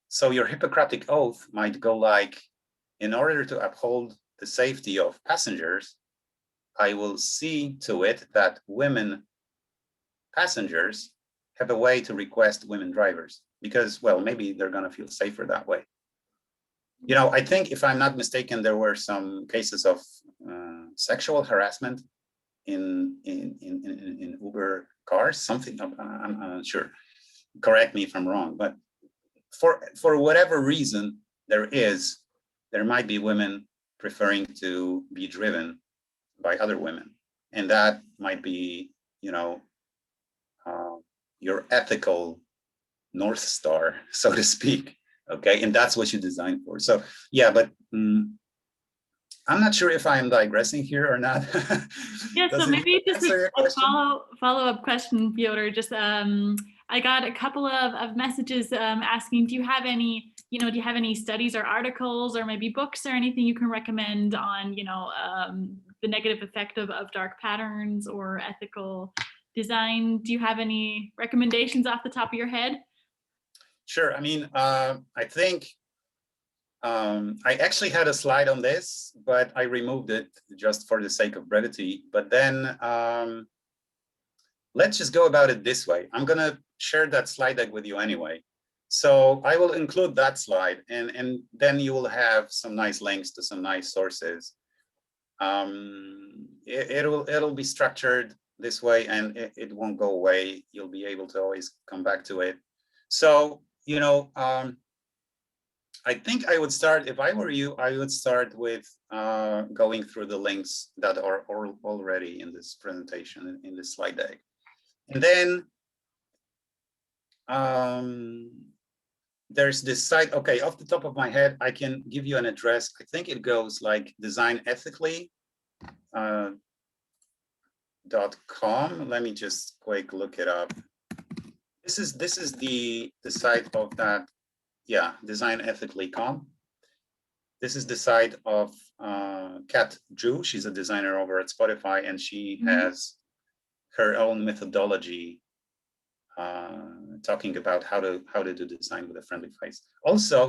So your Hippocratic oath might go like, in order to uphold the safety of passengers, I will see to it that women passengers have a way to request women drivers, because, well, maybe they're going to feel safer that way. I think, if I'm not mistaken, there were some cases of sexual harassment in Uber cars, something, I'm not sure. Correct me if I'm wrong, but for whatever reason there might be women preferring to be driven by other women, and that might be, your ethical North Star, so to speak. Okay, and that's what you design for. So yeah, but I'm not sure if I'm digressing here or not. Yeah, so maybe just a follow-up question, Piotr. Just I got a couple of messages asking, do you have any studies or articles or maybe books or anything you can recommend on the negative effect of dark patterns or ethical design? Do you have any recommendations off the top of your head? Sure. I mean, I think I actually had a slide on this, but I removed it just for the sake of brevity. But then let's just go about it this way. I'm going to share that slide deck with you anyway. So I will include that slide, and then you will have some nice links to some nice sources. It'll be structured this way, and it won't go away. You'll be able to always come back to it. So, I think I would start, if I were you, I would start with going through the links that are already in this presentation, in this slide deck. And then there's this site, okay, off the top of my head, I can give you an address. I think it goes like designethically.com. Let me just quick look it up. This is the site of that, yeah, designethically.com. This is the site of Kat Ju. She's a designer over at Spotify, and she has her own methodology talking about how to do design with a friendly face. Also,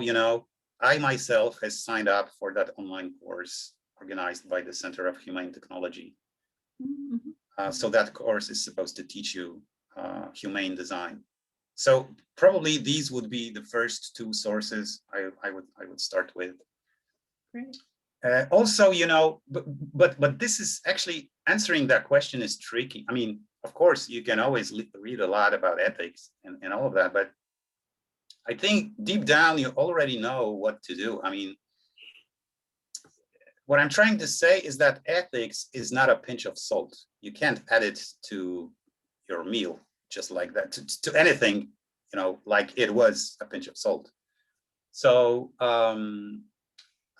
I myself has signed up for that online course organized by the Center of Humane Technology. So that course is supposed to teach you humane design. So probably these would be the first two sources I would start with. Great. Also, but this is actually, answering that question is tricky. I mean, of course, you can always read a lot about ethics and all of that, but I think deep down you already know what to do. I mean, what I'm trying to say is that ethics is not a pinch of salt. You can't add it to your meal just like that, to anything, like it was a pinch of salt. So I'm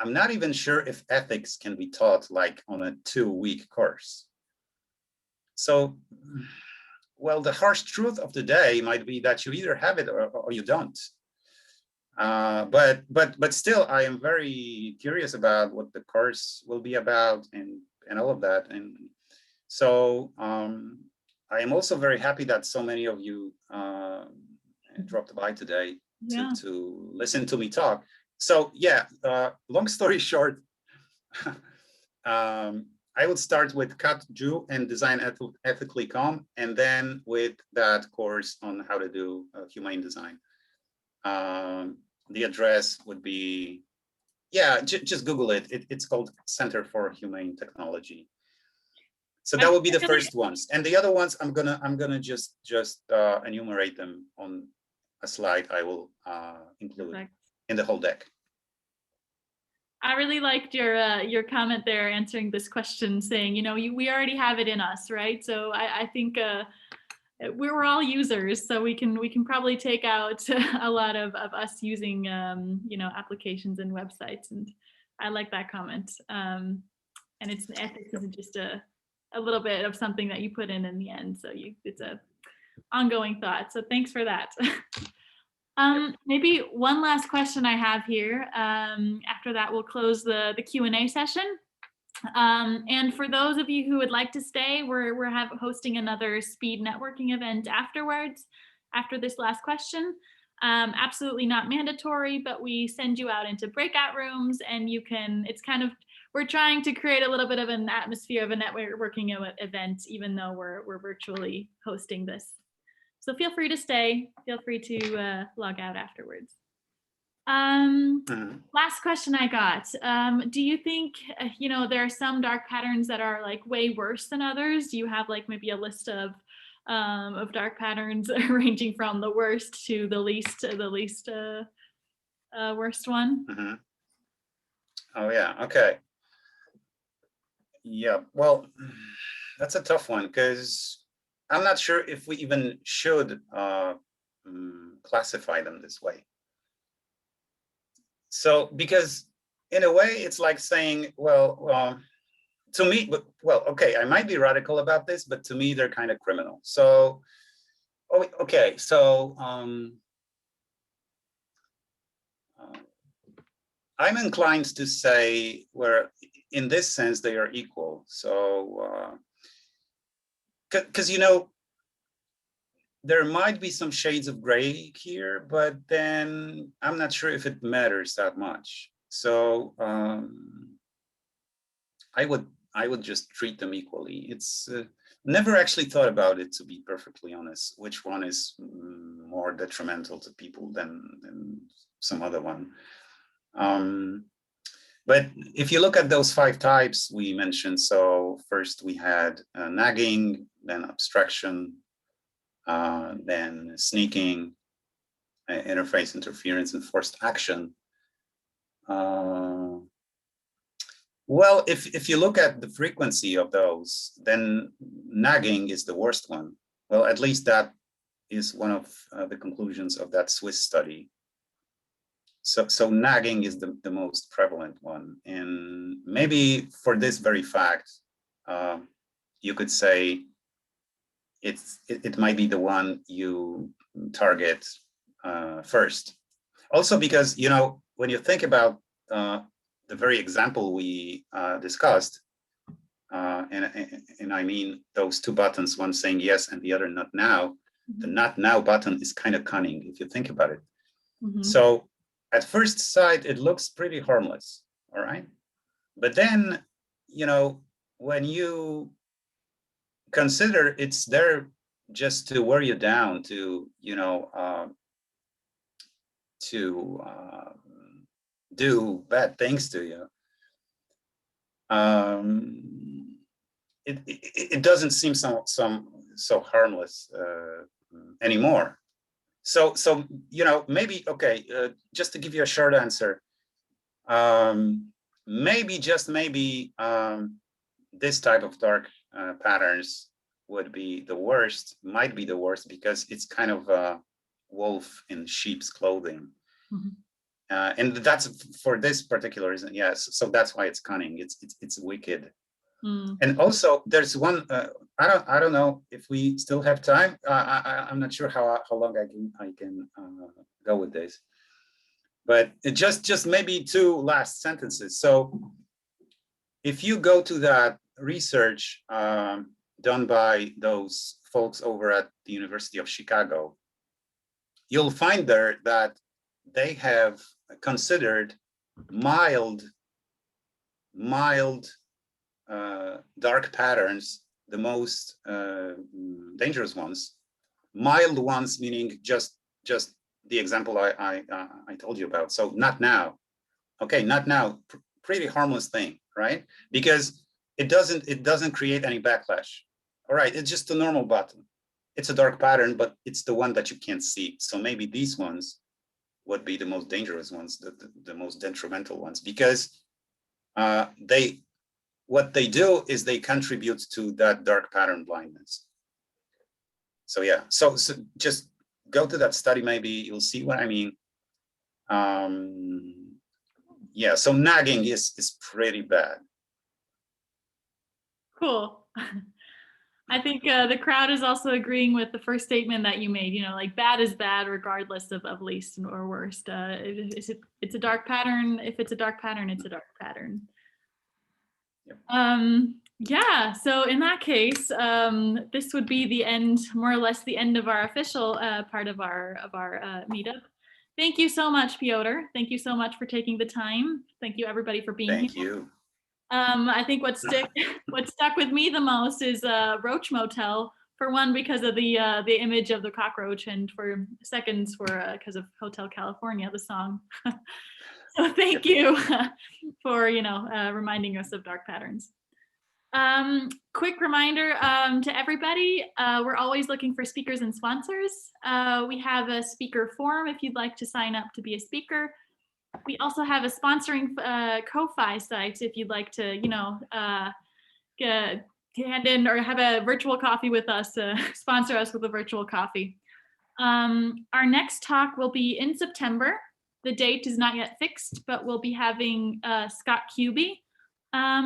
not even sure if ethics can be taught like on a 2-week course. So, well, the harsh truth of the day might be that you either have it or you don't. But still, I am very curious about what the course will be about, and and all of that. And so I am also very happy that so many of you dropped by today to listen to me talk. So yeah, long story short, I would start with Cut, Drew, and Design Ethically Calm, and then with that course on how to do humane design. The address would be, yeah, just Google it. It's called Center for Humane Technology. So that would be the first ones, and the other ones I'm gonna just enumerate them on a slide I will include in the whole deck. I really liked your comment there answering this question, saying, you know, we already have it in us, right? So I think we're all users, so we can probably take out a lot of us using you know, applications and websites, and I like that comment. And it's ethics isn't just a little bit of something that you put in the end, so it's a ongoing thought. So thanks for that. Maybe one last question I have here. After that, we'll close the Q&A session. And for those of you who would like to stay, we're hosting another speed networking event afterwards, after this last question. Absolutely not mandatory, but we send you out into breakout rooms, and you can, it's kind of, we're trying to create a little bit of an atmosphere of a networking event, even though we're virtually hosting this. So feel free to stay, feel free to log out afterwards. Last question I got. Do you think, you know, there are some dark patterns that are like way worse than others? Do you have like maybe a list of dark patterns ranging from the worst to the least worst one? Oh yeah, okay. Yeah, well, that's a tough one, because I'm not sure if we even should classify them this way. So, because in a way, it's like saying, well, to me, but well, okay, I might be radical about this, but to me, they're kind of criminal. So, okay, so I'm inclined to say, where in this sense they are equal. So, because you know, there might be some shades of gray here, but then I'm not sure if it matters that much. So I would just treat them equally. It's never actually thought about it, to be perfectly honest, which one is more detrimental to people than some other one. But if you look at those 5 types we mentioned, so first we had nagging, then abstraction, then sneaking, interface interference, and forced action. Well, if you look at the frequency of those, then nagging is the worst one. Well, at least that is one of the conclusions of that Swiss study. So nagging is the most prevalent one. And maybe for this very fact, you could say it might be the one you target first. Also because, you know, when you think about the very example we discussed, and I mean those 2 buttons, one saying yes and the other not now, the not now button is kind of cunning if you think about it. So at first sight, it looks pretty harmless, all right? But then, you know, when you consider it's there just to wear you down, to, you know, to do bad things to you, it doesn't seem so harmless anymore. So you know, maybe, okay, just to give you a short answer, maybe, just maybe, this type of dark patterns would be the worst, might be the worst, because it's kind of a wolf in sheep's clothing. And that's for this particular reason, yes. So that's why it's cunning. It's wicked. And also, there's one. I don't know if we still have time. I'm not sure how long I can go with this. But just maybe 2 last sentences. So if you go to that research done by those folks over at the University of Chicago, you'll find there that they have considered mild dark patterns the most dangerous ones. Mild ones meaning just the example I told you about. So not now. Okay, not now. Pretty harmless thing, right? Because it doesn't create any backlash. All right, it's just a normal button. It's a dark pattern, but it's the one that you can't see. So maybe these ones would be the most dangerous ones, the most detrimental ones, because what they do is they contribute to that dark pattern blindness. So yeah, so just go to that study, maybe you'll see what I mean. Yeah, so nagging is pretty bad. Cool. I think the crowd is also agreeing with the first statement that you made, you know, like bad is bad regardless of least or worst. It's a dark pattern. If it's a dark pattern, it's a dark pattern. Yep. Yeah, so in that case, this would be the end, more or less the end of our official part of our meetup. Thank you so much, Piotr. Thank you so much for taking the time. Thank you everybody for being here. Thank you. I think what stuck with me the most is Roach Motel. For one, because of the image of the cockroach, and for seconds, because of Hotel California, the song. So thank you for reminding us of dark patterns. Quick reminder to everybody, we're always looking for speakers and sponsors. We have a speaker form if you'd like to sign up to be a speaker. We also have a sponsoring Ko-Fi site if you'd like to, hand in or have a virtual coffee with us, sponsor us with a virtual coffee. Our next talk will be in September. The date is not yet fixed, but we'll be having Scott Cuby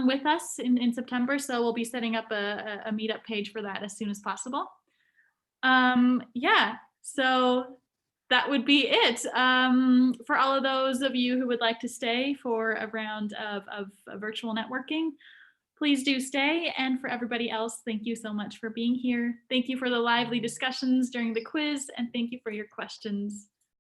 with us in September. So we'll be setting up a meetup page for that as soon as possible. Yeah, so that would be it. For all of those of you who would like to stay for a round of virtual networking, please do stay. And for everybody else, thank you so much for being here. Thank you for the lively discussions during the quiz, and thank you for your questions.